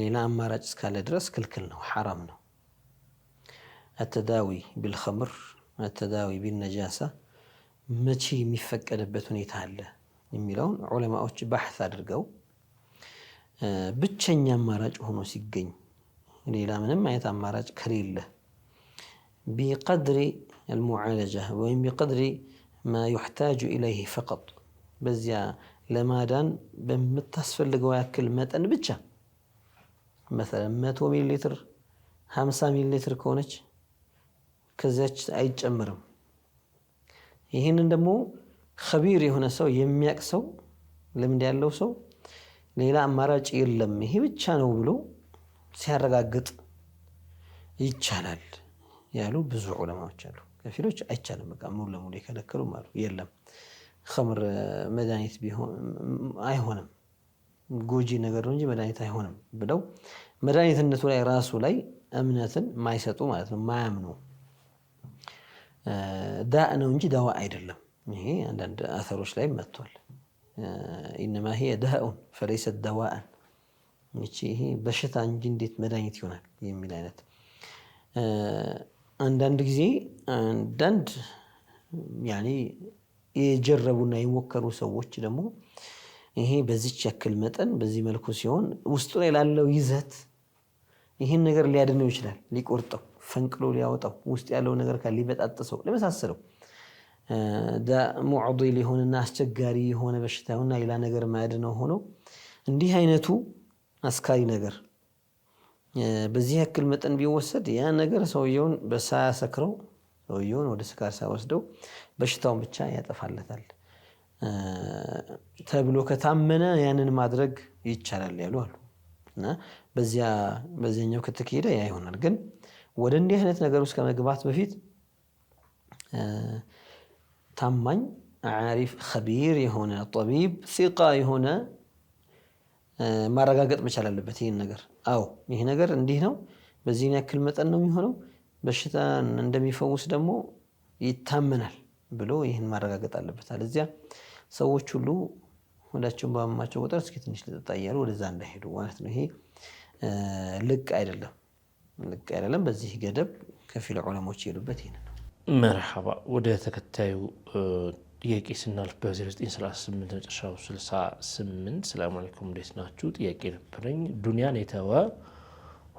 [SPEAKER 2] ሌላ አማራጭ እስካለ ድረስ ክልክል ነው حرام ነው التداوي بالخمر التداوي بالنجاسة መቼ የሚፈቀድበት ሁኔታ አለ የሚለውን ዑለማዎች በحث አድርገው ብቸኛ አማራጭ ሆኖ ሲገኝ ሌላ ምንም አይነት አማራጭ ከሌለ بقدر المعالجة وإن بقدر ما يحتاج إليه فقط بزيا لما دان بمتصفل قواكل متن بتشا مثلا 100 مليلتر 50 مليلتر كونج كزيتش أي جمرم ይህንን ደግሞ خبير የሆነ ሰው የሚያቅ ሰው ለምን ያለው ሰው ሌላ አማራጭ የለም ይሄ ብቻ ነው ብሎ ሲያረጋግጥ ይቻላል ያሉ ብዙ ዑለማዎች አሉ ከፊሎች አይቻልም በቃ ሙሉ ለሙሉ ይከለከሉም አሉ የለም خمر መድኃኒት ቢሆን አይሆንም ጎጂ ነገር ነው እንጂ መድኃኒት አይሆንም ብለው መድኃኒትነቱ ላይ ራሱ ላይ እምነትን ማይሰጡ ማለት ነው ማያምኑ ዳእ ነው እንጂ ዳዋ አይደለም ይሄ አንዳንድ አثሮች ላይ መጥቷል انما هي داء فليست دواء ይሄ በሽታ እንጂ እንዴት መድኃኒት ይሆናል የሚል አይነት አንዳንድ ጊዜ አንዳንድ يعني የጀረቡና የሞከሩ ሰዎች ደግሞ ይሄ በዚች ያክል መጠን በዚህ መልኩ ሲሆን ውስጡ ላይ ላለው ይዘት ይሄን ነገር ሊያድነው ይችላል ሊቆርጠው ፈንቅሎ ሊያወጣው ውስጥ ያለው ነገር ካለ ሊበጣጥሰው ለመሳሰለው ዳ ሙዕዲል የሆነና አስቸጋሪ የሆነ በሽታውና ሌላ ነገር ማያድነው ሆኖ እንዲህ አይነቱ አስካሪ ነገር በዚህ ያክል መጠን ቢወሰድ ያ ነገር ሰውየውን በሳያሰክረው ሰውየውን ወደ ስካር ሳይወስደው በሽታውን ብቻ ያጠፋለታል ተብሎ ከታመነ ያንን ማድረግ ይቻላል ያሉ አሉ እና በዚያኛው ከተከሄደ ያ ይሆናል ግን ወደ እንዲህ አይነት ነገር ውስጥ ከመግባት በፊት ታማኝ ዓሪፍ خبير የሆነ طبيب ثقة የሆነ ማረጋገጥ መቻል አለበት ይሄን ነገር አው ይሄ ነገር እንዲህ ነው በዚህ ያክል መጠን ነው የሚሆነው በሽታን እንደሚፈውስ ደግሞ ይታመናል ብሎ ይሄን ማረጋገጥ አለበት አለዚያ ሰዎች ሁሉ ወዳቸው ባማቸው ቁጥር እስኪ ትንሽ ልጠጣያሉ ወደዛ እንዳይሄዱ ማለት ነው ይሄ ልክ አይደለም በዚህ ገደብ ከፊል ዑለሞች ይሉበት ይሄን ነው
[SPEAKER 1] مرحبا ወደ ተከታዩ ጥያቄ ስናልፍ በ0938 መጨረሻው 68 ሰላም አለይኩም እንዴት ናችሁ ጥያቄ ነበረኝ ዱንያን የተወ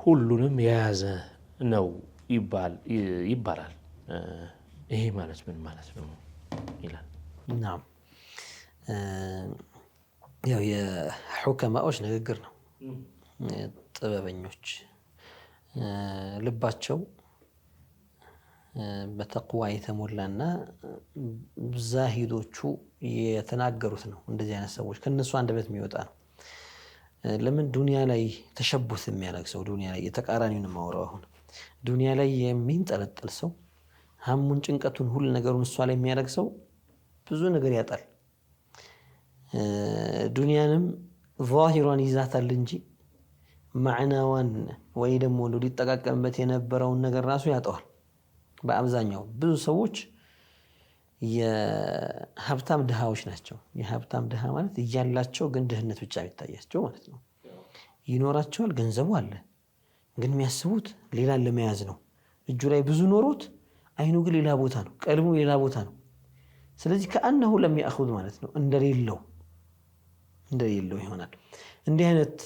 [SPEAKER 1] ሁሉንም የያዘ ነው ይባላል ይሄ ማለት ምን ማለት ነው ይላል
[SPEAKER 2] نعم ያው የሁከማዎች ንግግር ነው ጥበበኞች ልባቸው በተቅዋ የተሞላና ዛሂዶቹ የተናገሩት ነው እንደዚህ አይነት ሰዎች ከነሱ አንደበት የሚወጣ ነው ለምን ዱንያ ላይ ተሸቡት የሚያደርግ ሰው ዱንያ ላይ የተቃራኒውን ማውራው አሁን ዱንያ ላይ የሚንጠለጠል ሰው ሀሙን ጭንቀቱን ሁሉ ነገሩን እሷ ላይ የሚያደርግ ሰው ብዙ ነገር ያጣል ዱንያንም ዛሂሯን ይዛታል እንጂ ማዕናዋን ወይ ደግሞ ሊጠቃቀምበት የነበረውን ነገር ራሱ ያጣዋል በአብዛኛው ብዙ ሰዎች የሀብታም ድሃዎች ናቸው የሀብታም ድሃ ማለት እያላቸው ግን ድህነት ብቻ የሚታያቸው ማለት ነው ይኖራቸዋል ገንዘቡ አለ ግን የሚያስቡት ሌላ ለመያዝ ነው እጁ ላይ ብዙ ኖሮት አይኑ ግን ሌላ ቦታ ነው ቀልቡ ሌላ ቦታ ነው ስለዚህ ከአንሁ ለሚያخذ ማለት ነው እንደሌለው ይሆናል እንዲህ አይነት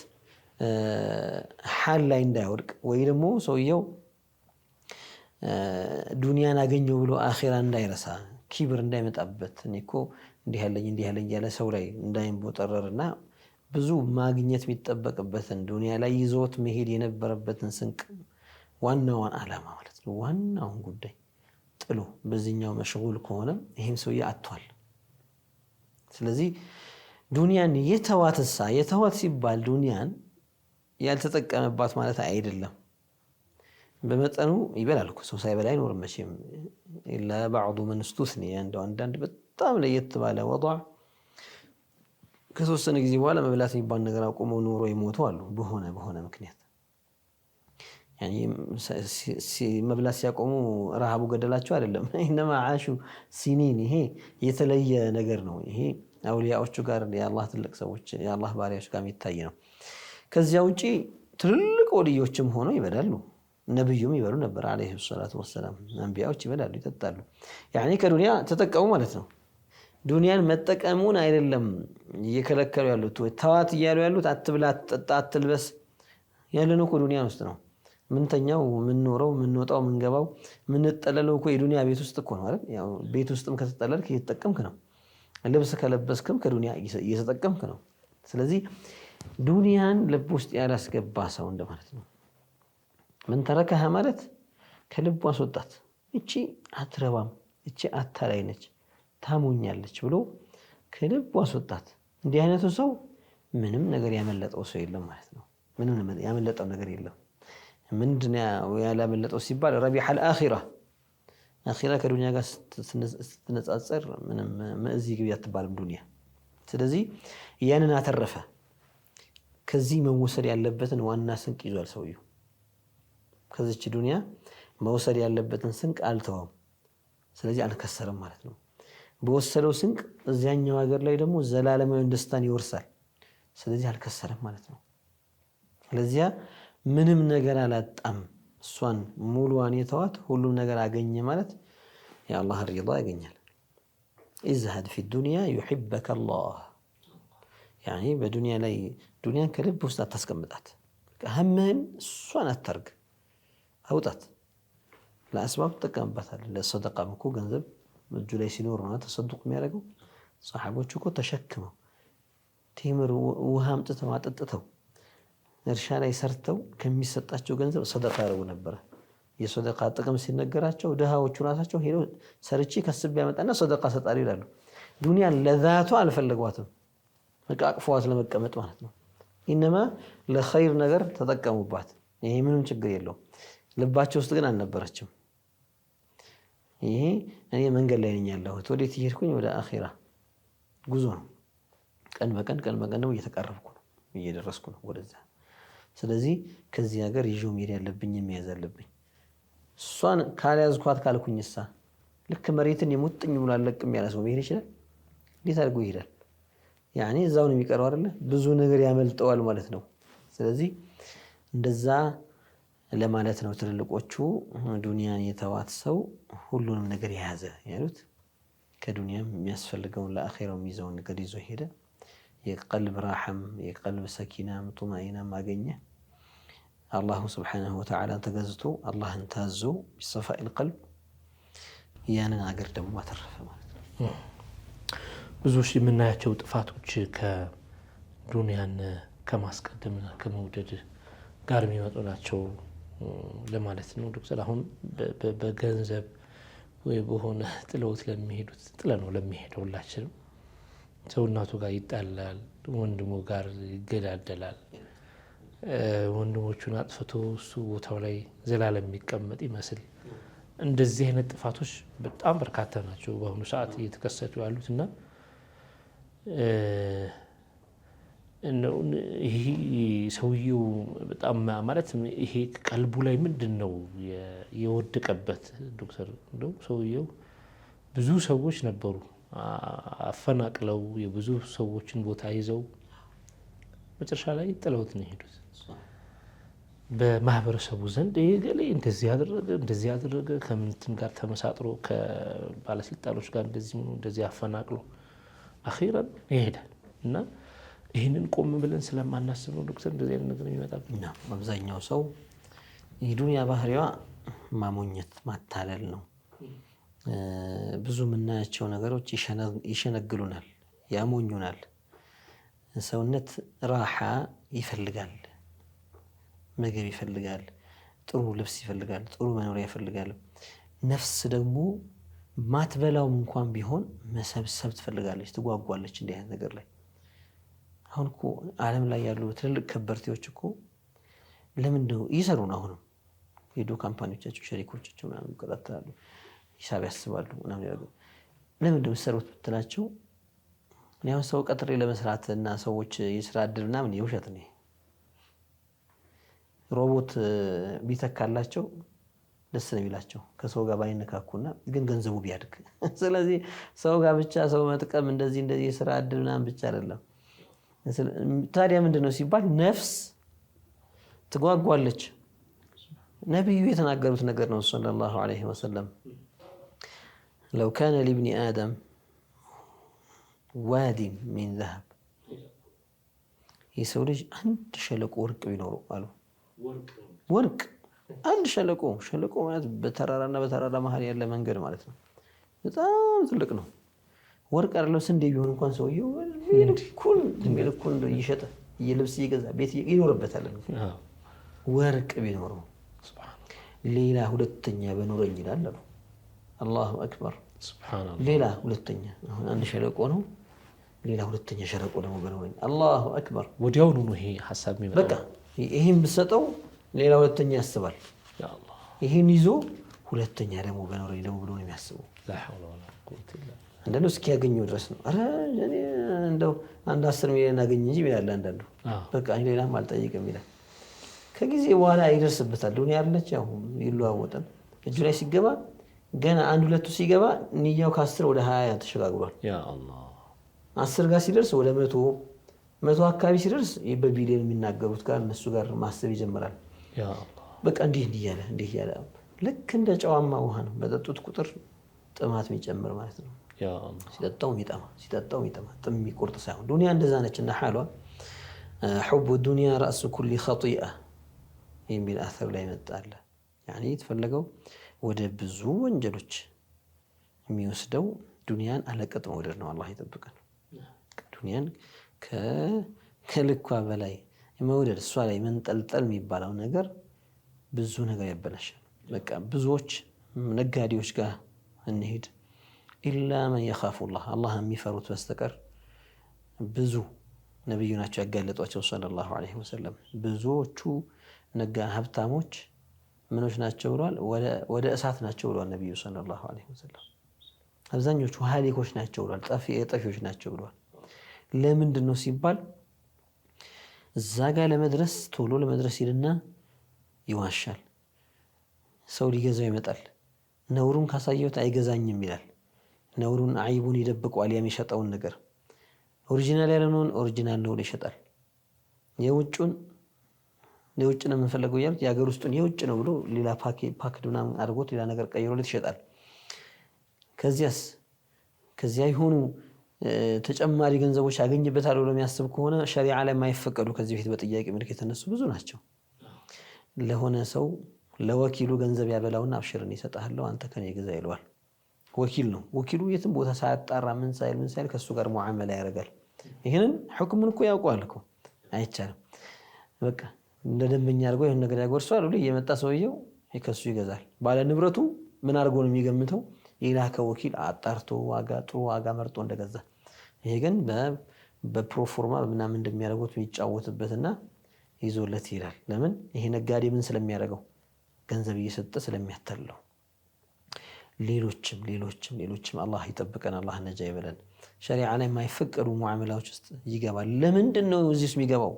[SPEAKER 2] ሐል ላይ እንዳይወድቅ ወይ ደግሞ ሰውየው ዱንያን አገኘው ብሎ አኺራ እንዳይረሳ ኪብር እንዳይመጣበት እኔኮ እንዲህ ያለኝ ያለ ሰው ላይ እንዳይንቦጠረርና ብዙ ማግኘት የሚጠበቅበትን ዱንያ ላይ ይዞት መሄድ የነበረበትን ስንቅ ዋናውን ዓላማ ማለት ነው ዋናውን ጉዳይ ጥሎ በዚህኛው መሽጉል ከሆነ ይሄም ሰው ያጥቷል ስለዚህ ዱንያን የተዋት ሲባል ዱንያን ያልተጠቀመባት ማለት አይደለም በመጠኑ ይበላል እኮ ሰው ሳይበላ አይኖርም መቼም ኢላ بعض من استثني አንዳንድ በጣም ለየት ባለ ወضع ከተወሰነ ጊዜ በኋላ መብላት የሚባል ነገር አቆመው ኑሮ ይሞቱ አሉ በሆነ ምክንያት يعني መብላት ሲያቆሙ ረሃቡ ገደላቸው አይደለም انما عاشوا سنين ይሄ የተለየ ነገር ነው ይሄ አውሊያዎቹ ጋር የአላህ ትልቅ ሰዎች የአላህ ባሪያዎች ጋር የሚታይ ነው ከዚያ ውጪ ትልልቅ ወልዮችም ሆነው ይበላሉ ነብዩም ይበሉ ነበር አለይሂ ሰላቱ ወሰለም አንቢያዎች ይበላሉ ይጠጣሉ ያኒ ከዱንያ ተጠቀሙ ማለት ነው ዱንያን መጠቀሙን አይደለም እየከለከሉ ያሉት ተዋት ይያሉ ያሉት አትብላ አትጠጣ አትልበስ ያለነው ዱንያ ውስጥ ነው ምንተኛው ምንኖረው ምንወጣው ምንገባው ምንጠለለው እኮ የዱንያ ቤት ውስጥ እኮ ነው አይደል? ያው ቤት ውስጥም ከተጠለልክ እየተጠቀምክ ነው። ልብስ ከለበስክም ከዱንያ እየተጠቀምክ ነው። ስለዚህ ዱንያን ልብ ውስጥ ያላስገባ ሰው እንደማለት ነው። ምን ተረከሃ ማለት ከልቡ አስወጣት። እቺ አትረባም፣ እቺ አታላይ ነች፣ ታሞኛለች ብሎ ከልቡ አስወጣት። እንዲህ አይነቱ ሰው ምንም ነገር ያመለጠው ሰው የለም ማለት ነው። ምንም ያመለጠው ነገር የለም። ምንድነው ያላመለጠው ሲባል ረቢሐል አኺራ፣ አኺራ ከዱንያ ጋር ስትነጻጸር ምንም እዚህ ግቢ አትባልም ዱንያ። ስለዚህ ያንን አተረፈ። ከዚህ መወሰድ ያለበትን ዋና ስንቅ ይዟል ሰውየው። ከዚች ዱንያ መውሰድ ያለበትን ስንቅ አልተወም። ስለዚህ አልከሰርም ማለት ነው። በወሰደው ስንቅ እዚያኛው ሀገር ላይ ደግሞ ዘላለማዊ ደስታን ይወርሳል። ስለዚህ አልከሰርም ማለት ነው። ስለዚያ ምንም ነገር አላጣም። እሷን ሙሉዋን የተዋት ሁሉም ነገር አገኘ ማለት የአላህ ሪዳ ያገኛል። ኢዝሀድ ፊ ዱንያ ዩሒበከ አላህ። ያኒ በዱንያ ላይ ዱንያን ከልብ ውስጥ አታስቀምጣት። ሀምህን እሷን አታርግ፣ አውጣት። ለአስባብ ትጠቀምባታለህ። ለሰደቃም እኮ ገንዘብ እጁ ላይ ሲኖር ነው ተሰዱቅ የሚያደርገው። ሰሓቦቹ እኮ ተሸክመው ቴምር ውሃ አምጥተው አጠጥተው እርሻ ላይ ሰርተው ከሚሰጣቸው ገንዘብ ሰደቃ ያደርጉ ነበረ። የሰደቃ ጥቅም ሲነገራቸው ድሃዎቹ ራሳቸው ሄደው ሰርቼ ከስብ ያመጣና ሰደቃ ሰጣሉ ይላሉ። ዱንያን ለዛቷ አልፈለጓትም፣ በቃ አቅፈዋት ለመቀመጥ ማለት ነው። ኢነማ ለኸይር ነገር ተጠቀሙባት። ይሄ ምንም ችግር የለውም። ልባቸው ውስጥ ግን አልነበረችም። ይሄ እኔ መንገድ ላይ ነኝ ያለሁት፣ ወዴት እየሄድኩኝ? ወደ አኺራ ጉዞ ነው። ቀን በቀን ደግሞ እየተቃረብኩ ነው፣ እየደረስኩ ነው ወደዛ። ስለዚህ ከዚህ ሀገር ይዤው መሄድ ያለብኝ መያዝ አለብኝ። እሷን ካልያዝኳት ካልኩኝሳ ልክ መሬትን የሙጥኝ ብሎ አለቅም ያለ ሰው መሄድ ይችላል? እንዴት አድርጎ ይሄዳል? ያኔ እዛው ነው የሚቀረው አይደለ? ብዙ ነገር ያመልጠዋል ማለት ነው። ስለዚህ እንደዛ ለማለት ነው ትልልቆቹ ዱንያን የተዋት ሰው ሁሉንም ነገር የያዘ ያሉት። ከዱንያም የሚያስፈልገውን ለአኺራው የሚይዘውን ነገር ይዞ ሄደ። የቀልብ ራሐም የቀልብ ሰኪናም ጡማኢናም አገኘ። አላሁ ስብሓነሁ ወተዓላ ተገዝቶ አላህን ታዞ ቢሰፋኢል ቀልብ ያንን አገር ደግሞ አተረፈ ማለት ነው።
[SPEAKER 1] ብዙዎች የምናያቸው ጥፋቶች ከዱንያን ከማስቀደምና ከመውደድ ጋር የሚመጡ ናቸው ለማለት ነው ዶክተር። አሁን በገንዘብ ወይ በሆነ ጥለውት ለሚሄዱት ጥለነው ለሚሄደው ሁላችንም ሰው እናቱ ጋር ይጣላል፣ ወንድሙ ጋር ይገዳደላል። ወንድሞቹን አጥፍቶ እሱ ቦታው ላይ ዘላለም የሚቀመጥ ይመስል እንደዚህ አይነት ጥፋቶች በጣም በርካታ ናቸው በአሁኑ ሰዓት እየተከሰቱ ያሉት እና ይሄ ሰውየው በጣም ማለት ይሄ ቀልቡ ላይ ምንድን ነው የወደቀበት ዶክተር? እንደው ሰውየው ብዙ ሰዎች ነበሩ አፈናቅለው የብዙ ሰዎችን ቦታ ይዘው መጨረሻ ላይ ጥለውት ነው የሄዱት። በማህበረሰቡ ዘንድ ይሄ ገሌ እንደዚህ ያደረገ ከምንትን ጋር ተመሳጥሮ ከባለስልጣኖች ጋር እንደዚህ አፈናቅሎ አኺራን ይሄዳል እና ይህንን ቆም ብለን ስለማናስብ ነው ዶክተር እንደዚህ አይነት ነገር የሚመጣብን።
[SPEAKER 2] አብዛኛው ሰው የዱንያ ባህሪዋ ማሞኘት ማታለል ነው። ብዙ የምናያቸው ነገሮች ይሸነግሉናል፣ ያሞኙናል። ሰውነት ራሓ ይፈልጋል፣ ምግብ ይፈልጋል፣ ጥሩ ልብስ ይፈልጋል፣ ጥሩ መኖሪያ ይፈልጋል። ነፍስ ደግሞ ማትበላውም እንኳን ቢሆን መሰብሰብ ትፈልጋለች፣ ትጓጓለች እንዲህ አይነት ነገር ላይ። አሁን እኮ ዓለም ላይ ያሉ ትልልቅ ከበርቴዎች እኮ ለምንድን ነው ይሰሩን? አሁንም ሄዶ ካምፓኒዎቻቸው ሸሪኮቻቸው ምናምን ይከታተላሉ፣ ሂሳብ ያስባሉ ምናምን ያደርጉ። ለምንድን ነው የሰሩት ብትላቸው እኔ አሁን ሰው ቀጥሬ ለመስራት እና ሰዎች የስራ እድል ምናምን የውሸት ነው። ሮቦት ቢተካላቸው ደስ ነው የሚላቸው ከሰው ጋር ባይነካኩና ግን ገንዘቡ ቢያድግ። ስለዚህ ሰው ጋር ብቻ ሰው መጥቀም እንደዚህ የስራ እድል ምናምን ብቻ አይደለም። ታዲያ ምንድን ነው ሲባል ነፍስ ትጓጓለች። ነቢዩ የተናገሩት ነገር ነው ሰለላሁ ዐለይሂ ወሰለም ለው ካነ ሊብኒ አደም ዋዲን ሚን ዘሀብ፣ የሰው ልጅ አንድ ሸለቆ ወርቅ ቢኖረው አሉ። ወርቅ አንድ ሸለቆ ማለት በተራራና በተራራ መሀል ያለ መንገድ ማለት ነው። በጣም ትልቅ ነው። ወርቅ አይደለም ስንዴ ቢሆን እንኳን ሰውየው ልኩን እየሸጠ ልብስ እየገዛ ቤት ይኖርበታል። ወርቅ ቢኖረው ሌላ ሁለተኛ በኖረኝ ይላል። አላሁ አክበር። ሌላ ሁለተኛ አሁን አንድ ሸለቆ ነው። ሌላ ሁለተኛ ሸለቆ ደግሞ በኖረኝ። አላሁ አክበር።
[SPEAKER 1] ወዲያውኑ ነው ይሄ ሐሳብ የሚመጣው።
[SPEAKER 2] በቃ ይሄን ብትሰጠው ሌላ ሁለተኛ ያስባል። ይሄን ይዞ ሁለተኛ ደግሞ በኖረኝ ደግሞ ብሎ ነው የሚያስበው። አንዳንዱ እስኪያገኘው ድረስ ነው። ኧረ እኔ እንደው አንድ 10 ሚሊዮን አገኝ እንጂ ይላል አንዳንዱ። በቃ ሌላም አልጠይቅም ይላል። ከጊዜ በኋላ ይደርስበታል። ዱንያ አለች ያው ይለዋወጣል። እጁ ላይ ሲገባ ገና አንድ ሁለቱ ሲገባ ንያው ከ10 ወደ 20 ተሸጋግሯል። ያ አላህ 10 ጋር ሲደርስ ወደ 100 አካባቢ ሲደርስ በቢሊዮን የሚናገሩት ጋር እነሱ ጋር ማሰብ ይጀምራል። ያ አላህ በቃ እንዲህ እያለ ልክ እንደ ጨዋማ ውሃ ነው። በጠጡት ቁጥር ጥማት የሚጨምር ማለት ነው። ያ አላህ ሲጠጣው የሚጠማ ጥም የሚቆርጥ ሳይሆን ዱንያ እንደዛ ነችና ሐሏ حب الدنيا رأس كل خطيئة የሚል አثር ላይ መጣለ። ያኒ የተፈለገው ወደ ብዙ ወንጀሎች የሚወስደው ዱንያን አለቀጥ መውደድ ነው። አላህ ይጠብቀን። ዱንያን ከልኳ በላይ መውደድ፣ እሷ ላይ መንጠልጠል የሚባለው ነገር ብዙ ነገር ያበላሻል። በቃ ብዙዎች ነጋዴዎች ጋር እንሄድ ኢላ መን የኻፉላህ አላህ የሚፈሩት በስተቀር ብዙ ነብዩ ናቸው ያጋለጧቸው ሰለላሁ ዐለይሂ ወሰለም። ብዙዎቹ ሀብታሞች ምኖች ናቸው ብለዋል? ወደ እሳት ናቸው ብለዋል ነብዩ ሰለላሁ ዐለይሂ ወሰለም። አብዛኞቹ ሀሊኮች ናቸው ብለዋል፣ ጠፊዎች ናቸው ብለዋል። ለምንድን ነው ሲባል እዛ ጋር ለመድረስ ቶሎ ለመድረስ ይልና ይዋሻል። ሰው ሊገዛው ይመጣል። ነውሩን ካሳየሁት አይገዛኝም ይላል። ነውሩን አይቡን ይደብቀዋል። የሚሸጠውን ነገር ኦሪጂናል ያለውን ኦሪጂናል ነው ይሸጣል። የውጭ ነው የምንፈልገው ያሉት የሀገር ውስጡን የውጭ ነው ብሎ ሌላ ፓኬድ ምናምን አድርጎት ሌላ ነገር ቀይሮለት ይሸጣል። ከዚያ የሆኑ ተጨማሪ ገንዘቦች ያገኝበታል ብሎ የሚያስብ ከሆነ ሸሪዓ ላይ የማይፈቀዱ ከዚህ በፊት በጥያቄ ምልክት የተነሱ ብዙ ናቸው። ለሆነ ሰው ለወኪሉ ገንዘብ ያበላውና አብሽርን ይሰጣለው አንተ ከኔ ግዛ ይለዋል። ወኪል ነው። ወኪሉ የትም ቦታ ሳያጣራ ምን ሳይል ከሱ ጋር ሙዓመላ ያደርጋል። ይሄንን ሁክሙን እኮ ያውቀዋል እኮ አይቻልም። በቃ እንደ ደንበኛ አድርጎ ይሄን ነገር ያጎርሰዋል ብሎ እየመጣ ሰውየው ከሱ ይገዛል። ባለ ንብረቱ ምን አድርጎ ነው የሚገምተው? የላከ ወኪል አጣርቶ ጥሩ ዋጋ መርጦ እንደገዛ። ይሄ ግን በፕሮፎርማ ምናምን እንደሚያደርጉት የሚጫወትበትና ይዞለት ይላል። ለምን? ይሄ ነጋዴ ምን ስለሚያደርገው ገንዘብ እየሰጠ ስለሚያተለው። ሌሎችም አላህ ይጠብቀን፣ አላህ ነጃ ይበለን። ሸሪዓ ላይ የማይፈቀዱ ሙዓመላዎች ውስጥ ይገባል። ለምንድን ነው እዚህ ውስጥ የሚገባው?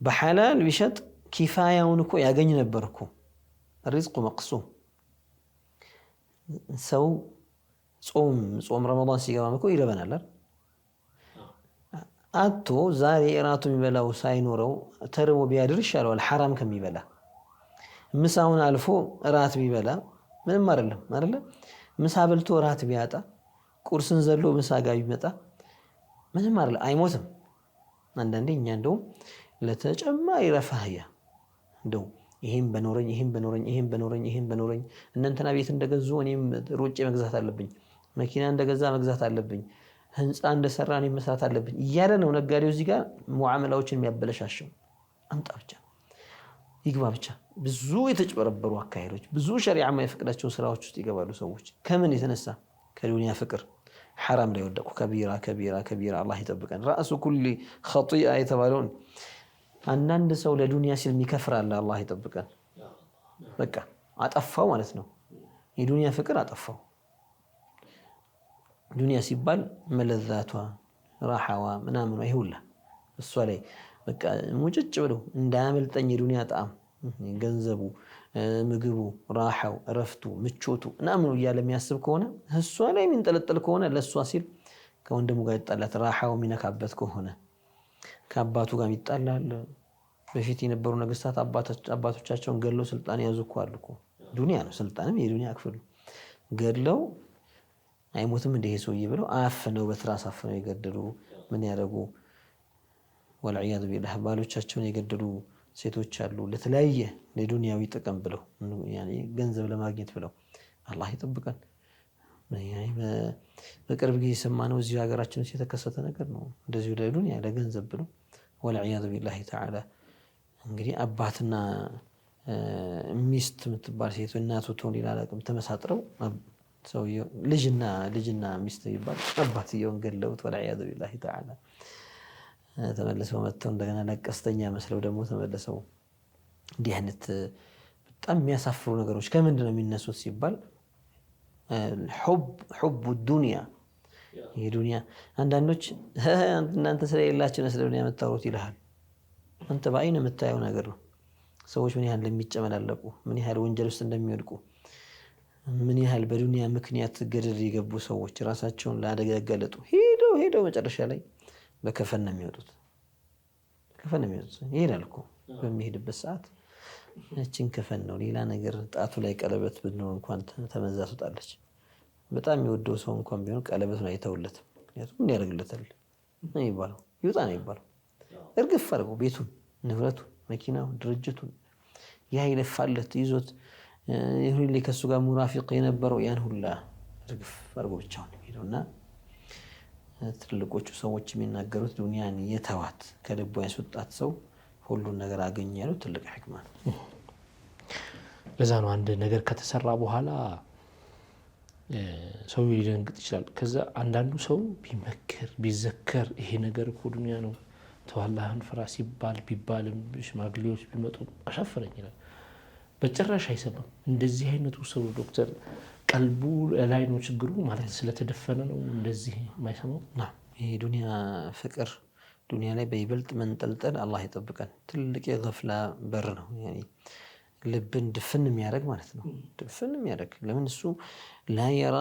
[SPEAKER 2] በሐላል ቢሸጥ ኪፋያውን እኮ ያገኝ ነበር እኮ። ሪዝቁ መቅሱም። ሰው ጾም ረመዳን ሲገባም እኮ ይረበናል። አቶ ዛሬ እራቱ የሚበላው ሳይኖረው ተርቦ ቢያድር ይሻለዋል ሐራም ከሚበላ። ምሳውን አልፎ እራት ቢበላ ምንም አይደለም። ምሳ በልቶ እራት ቢያጣ ቁርስን ዘሎ ምሳ ጋር ቢመጣ ምንም አይደለም፣ አይሞትም። አንዳንዴ እኛ እንደውም ለተጨማሪ ረፋህያ እንደው ይሄን በኖረኝ እነንተና ቤት እንደገዙ እኔም ሮጬ መግዛት አለብኝ፣ መኪና እንደገዛ መግዛት አለብኝ፣ ህንፃ እንደሰራ እኔም መስራት አለብኝ እያለ ነው ነጋዴው እዚህ ጋር ሙዓመላዎችን የሚያበለሻሸው። አምጣ ብቻ ይግባ ብቻ። ብዙ የተጨበረበሩ አካሄዶች፣ ብዙ ሸሪዓ የማይፈቅዳቸው ስራዎች ውስጥ ይገባሉ ሰዎች። ከምን የተነሳ? ከዱንያ ፍቅር ሐራም ላይ ወደቁ። ከቢራ አላህ ይጠብቀን። ራሱ ኩሊ ኸጢአ የተባለውን አንዳንድ ሰው ለዱንያ ሲል የሚከፍር አለ። አላህ ይጠብቀን። በቃ አጠፋው ማለት ነው። የዱንያ ፍቅር አጠፋው። ዱንያ ሲባል መለዛቷ፣ ራሓዋ ምናምኗ ይሁላ እሷ ላይ በቃ ሙጭጭ ብሎ እንዳያመልጠኝ የዱንያ ጣዕም፣ ገንዘቡ፣ ምግቡ፣ ራሓው፣ እረፍቱ፣ ምቾቱ ምናምኑ እያለ የሚያስብ ከሆነ እሷ ላይ የሚንጠለጠል ከሆነ ለእሷ ሲል ከወንድሙ ጋር ይጣላት፣ ራሓው የሚነካበት ከሆነ ከአባቱ ጋር ይጣላል። በፊት የነበሩ ነገስታት አባቶቻቸውን ገለው ስልጣን ያዙ እኮ አሉ እኮ። ዱንያ ነው፣ ስልጣንም የዱንያ ክፍል ገለው አይሞትም እንደ ሰውዬ ብለው አፍነው በትራስ አፍነው የገደሉ ምን ያደርጉ ወልዒያዙ ቢላህ ባሎቻቸውን የገደሉ ሴቶች አሉ ለተለያየ ለዱንያዊ ጥቅም ብለው ያኔ ገንዘብ ለማግኘት ብለው አላህ ይጠብቀን። በቅርብ ጊዜ የሰማነው እዚህ ሀገራችን ውስጥ የተከሰተ ነገር ነው። እንደዚሁ ለዱንያ ለገንዘብ ብለው ወልዒያዙ ቢላሂ ተዓላ እንግዲህ አባትና ሚስት የምትባል ሴት እናቱ ትሆን ሌላ አላውቅም ተመሳጥረው ሰውየው ልጅና ሚስት ይባል አባትየውን ገለውት ወልዒያዙ ቢላሂ ተዓላ ተመልሰው መጥተው እንደገና ለቀስተኛ መስለው ደግሞ ተመልሰው እንዲህ አይነት በጣም የሚያሳፍሩ ነገሮች ከምንድን ነው የሚነሱት ሲባል ሑቡ ዱንያ የዱንያ አንዳንዶች እናንተ ስለሌላችሁ ነው ስለ ዱንያ የምታወሩት ይልሃል። አንተ በአይን የምታየው ነገር ነው። ሰዎች ምን ያህል እንደሚጨመላለቁ ምን ያህል ወንጀል ውስጥ እንደሚወድቁ ምን ያህል በዱንያ ምክንያት ገደል የገቡ ሰዎች ራሳቸውን ለአደጋ ያጋለጡ ሄደው መጨረሻ ላይ በከፈን ነው የሚወጡት። ከፈን ነው የሚወጡት። ይሄዳል እኮ በሚሄድበት ሰዓት እቺን ከፈን ነው ሌላ ነገር ጣቱ ላይ ቀለበት ብንሆን እንኳን ተመዛ ትወጣለች። በጣም የሚወደው ሰው እንኳን ቢሆን ቀለበቱን አይተውለትም። ምክንያቱም ምን ያደርግለታል ነው የሚባለው፣ ይውጣ ነው የሚባለው። እርግፍ አድርጎ ቤቱን፣ ንብረቱን፣ መኪናውን፣ ድርጅቱን ያ ይለፋለት ይዞት ሁሌ ከሱ ጋር ሙራፊቅ የነበረው ያን ሁላ እርግፍ አድርጎ ብቻውን ሄደውና ትልቆቹ ሰዎች የሚናገሩት ዱንያን የተዋት ከልቡ ያስወጣት ሰው ሁሉን ነገር አገኘ ያለው ትልቅ ሕክማ ነው።
[SPEAKER 1] ለዛ ነው አንድ ነገር ከተሰራ በኋላ ሰው ሊደንግጥ ይችላል። ከዛ አንዳንዱ ሰው ቢመከር ቢዘከር ይሄ ነገር እኮ ዱንያ ነው ተው አላህን ፍራ ሲባል ቢባልም ሽማግሌዎች ቢመጡ አሻፈረኝ ይላል። በጭራሽ አይሰማም። እንደዚህ አይነቱ ሰው ዶክተር ቀልቡ ላይ ነው ችግሩ ማለት ስለተደፈነ ነው እንደዚህ የማይሰማው።
[SPEAKER 2] ይሄ ዱንያ ፍቅር ዱንያ ላይ በይበልጥ መንጠልጠል አላህ ይጠብቀን። ትልቅ የገፍላ በር ነው። ልብን ድፍን የሚያደርግ ማለት ነው። ድፍን የሚያደርግ ለምን እሱ ላ የራ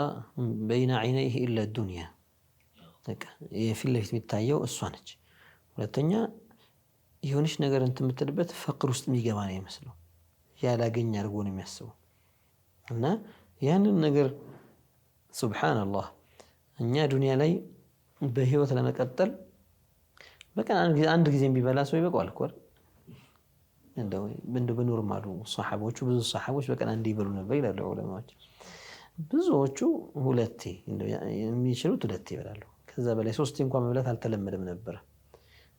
[SPEAKER 2] በይነ ዐይነይሂ ኢላ ዱንያ የፊት ለፊት የሚታየው እሷ ነች። ሁለተኛ የሆነች ነገር እንትን የምትልበት ፈቅር ውስጥ የሚገባ ነው ይመስለው ያላገኝ አድርጎ ነው የሚያስበው። እና ያንን ነገር ሱብሓነላህ እኛ ዱንያ ላይ በህይወት ለመቀጠል በቀን አንድ ጊዜ ቢበላ ሰው ይበቃዋል እኮ እንደው በኖርማሉ ሷሐቦቹ ብዙ ሷሐቦች በቀን አንድ ይበሉ ነበር ይላሉ ዑለማዎች። ብዙዎቹ ሁለቴ የሚችሉት ሁለቴ ይበላሉ። ከዛ በላይ ሶስቴ እንኳን መብላት አልተለመደም ነበር።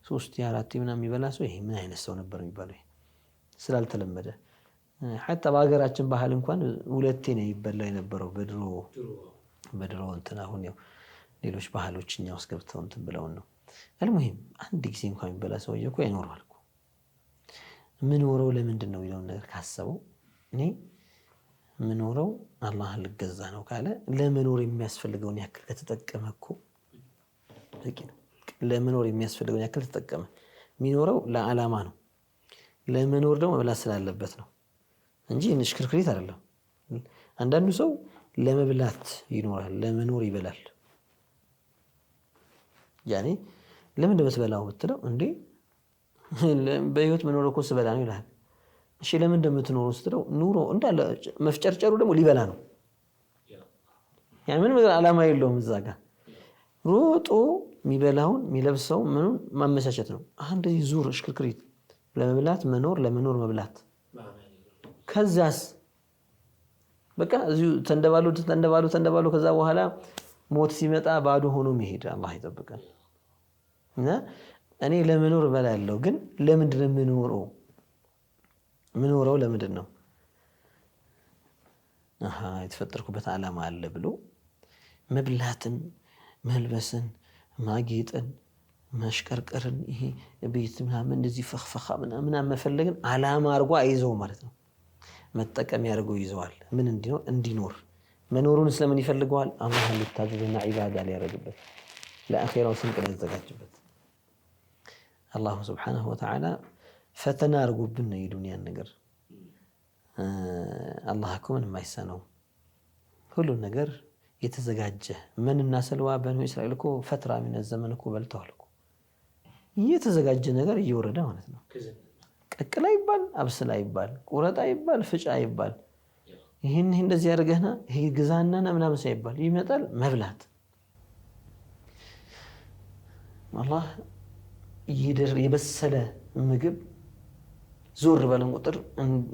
[SPEAKER 2] ሶስቴ አራቴ ምናምን የሚበላ ሰው ይሄ ምን አይነት ሰው ነበር የሚባለው ስላልተለመደ። ሐታ በሀገራችን ባህል እንኳን ሁለቴ ነው ይበላ የነበረው በድሮ እንትን። አሁን ያው ሌሎች ባህሎች እኛ ውስጥ ገብተው እንትን ብለውን ነው። አልሙሂም አንድ ጊዜ እንኳን የሚበላ ሰውዬ እኮ አይኖርም። ምኖረው ለምንድን ነው የሚለውን ነገር ካሰበው እኔ ምኖረው አላህን ልገዛ ነው ካለ ለመኖር የሚያስፈልገውን ያክል ከተጠቀመ እኮ በቂ ነው። ለመኖር የሚያስፈልገውን ያክል ተጠቀመ። የሚኖረው ለዓላማ ነው። ለመኖር ደግሞ መብላት ስላለበት ነው እንጂ እንሽክርክሪት አይደለም። አንዳንዱ ሰው ለመብላት ይኖራል፣ ለመኖር ይበላል። ያኔ ለምን እንደምትበላው ብትለው እንዴ በህይወት መኖር እኮ ስበላ ነው ይላል። እሺ ለምን እንደምትኖረው ስትለው ኑሮ እንዳለ መፍጨርጨሩ ደግሞ ሊበላ ነው። ያን ምንም ዓላማ የለውም። እዛ ጋር ሮጦ የሚበላውን የሚለብሰው ምኑን ማመቻቸት ነው። እንደዚህ ዙር እሽክርክሪት ለመብላት መኖር፣ ለመኖር መብላት። ከዛስ በቃ እዚሁ ተንደባሉ። ከዛ በኋላ ሞት ሲመጣ ባዶ ሆኖ መሄድ አላህ ይጠብቀን። እና እኔ ለመኖር እበላለሁ፣ ግን ለምንድን ነው የምኖረው? ለምንድን ነው የተፈጠርኩበት ዓላማ አለ ብሎ መብላትን፣ መልበስን፣ ማጌጥን፣ መሽቀርቀርን ይሄ ቤት ምናምን እንደዚህ ፈኽፈኻ ምናምን መፈለግን ዓላማ አድርጎ አይዘው ማለት ነው። መጠቀሚያ አድርጎ ይዘዋል። ምን እንዲኖር መኖሩን ስለምን ይፈልገዋል? አላህን ሊታዘዝና ዒባዳ ሊያደርግበት ለአኺራው ስንቅ ሊያዘጋጅበት። አላሁ ስብሓነሁ ወተዓላ ፈተና አድርጎብን ነው የዱንያን ነገር። አላህ እኮ ምንም አይሳነውም። ሁሉን ነገር የተዘጋጀ መንና ሰልዋ በኑ እስራኤል እኮ ፈትራ ሚነ ዘመን እኮ በልተዋል እኮ። የተዘጋጀ ነገር እየወረደ ማለት ነው። ቀቅላ ይባል፣ አብስላ ይባል፣ ቁረጣ ይባል፣ ፍጫ ይባል፣ ይሄን እንደዚህ ያደርገህና ይሄ ግዛና ምናምን ሳይባል ይመጣል መብላት። አላህ የበሰለ ምግብ ዞር ባለን ቁጥር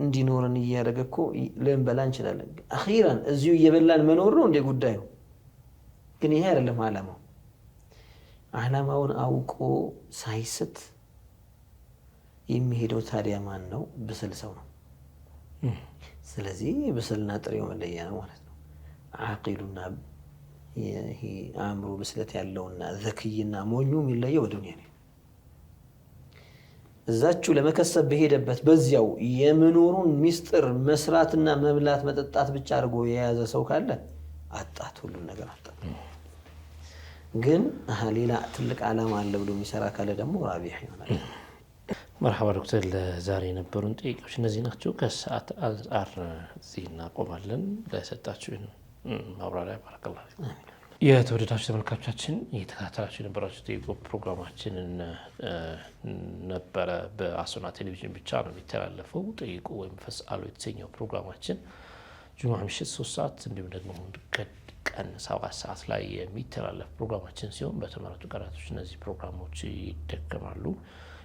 [SPEAKER 2] እንዲኖረን እያደረገ እኮ ልንበላ እንችላለን። አኺራን እዚሁ እየበላን መኖር ነው እንደ ጉዳዩ። ግን ይሄ አይደለም ዓላማው። ዓላማውን አውቆ ሳይስት የሚሄደው ታዲያ ማን ነው? ብስል ሰው ነው። ስለዚህ ብስልና ጥሬው መለያ ነው ማለት ነው። ዓቂሉና ይሄ አእምሮ ብስለት ያለውና ዘክይና ሞኙ የሚለየው በዱንያ ነው። እዛችሁ ለመከሰብ በሄደበት በዚያው የመኖሩን ሚስጥር መስራትና መብላት መጠጣት ብቻ አድርጎ የያዘ ሰው ካለ አጣት፣ ሁሉን ነገር አጣት። ግን ሌላ ትልቅ ዓላማ አለ ብሎ የሚሰራ ካለ ደግሞ ራቢህ ይሆናል።
[SPEAKER 1] መርሐባ ዶክተር፣ ለዛሬ የነበሩን ጥያቄዎች እነዚህ ናቸው። ከሰዓት አንጻር እዚህ እናቆማለን። ለሰጣችሁን ማብራሪያ ባረከላሁ ፊኩም። የተወደዳችሁ ተመልካቾቻችን እየተከታተላችሁ የነበራችሁ ጠይቁ ፕሮግራማችንን ነበረ። በአሶና ቴሌቪዥን ብቻ ነው የሚተላለፈው። ጠይቁ ወይም ፈስአሉ የተሰኘው ፕሮግራማችን ጁምዓ ምሽት 3 ሰዓት እንዲሁም ደግሞ ቀን 7 ሰዓት ላይ የሚተላለፍ ፕሮግራማችን ሲሆን በተመረጡ ቀናቶች እነዚህ ፕሮግራሞች ይደገማሉ።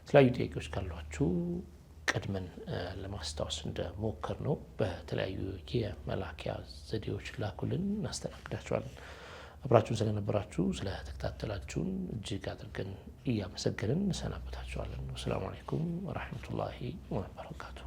[SPEAKER 1] የተለያዩ ጥያቄዎች ካሏችሁ ቀድመን ለማስታወስ እንደሞከር ነው በተለያዩ የመላኪያ ዘዴዎች ላኩልን፣ እናስተናግዳችኋለን። አብራችሁን ስለነበራችሁ ስለተከታተላችሁን እጅግ አድርገን እያመሰገንን እንሰናበታችኋለን። ወሰላሙ አለይኩም ወራህመቱላሂ ወበረካቱ።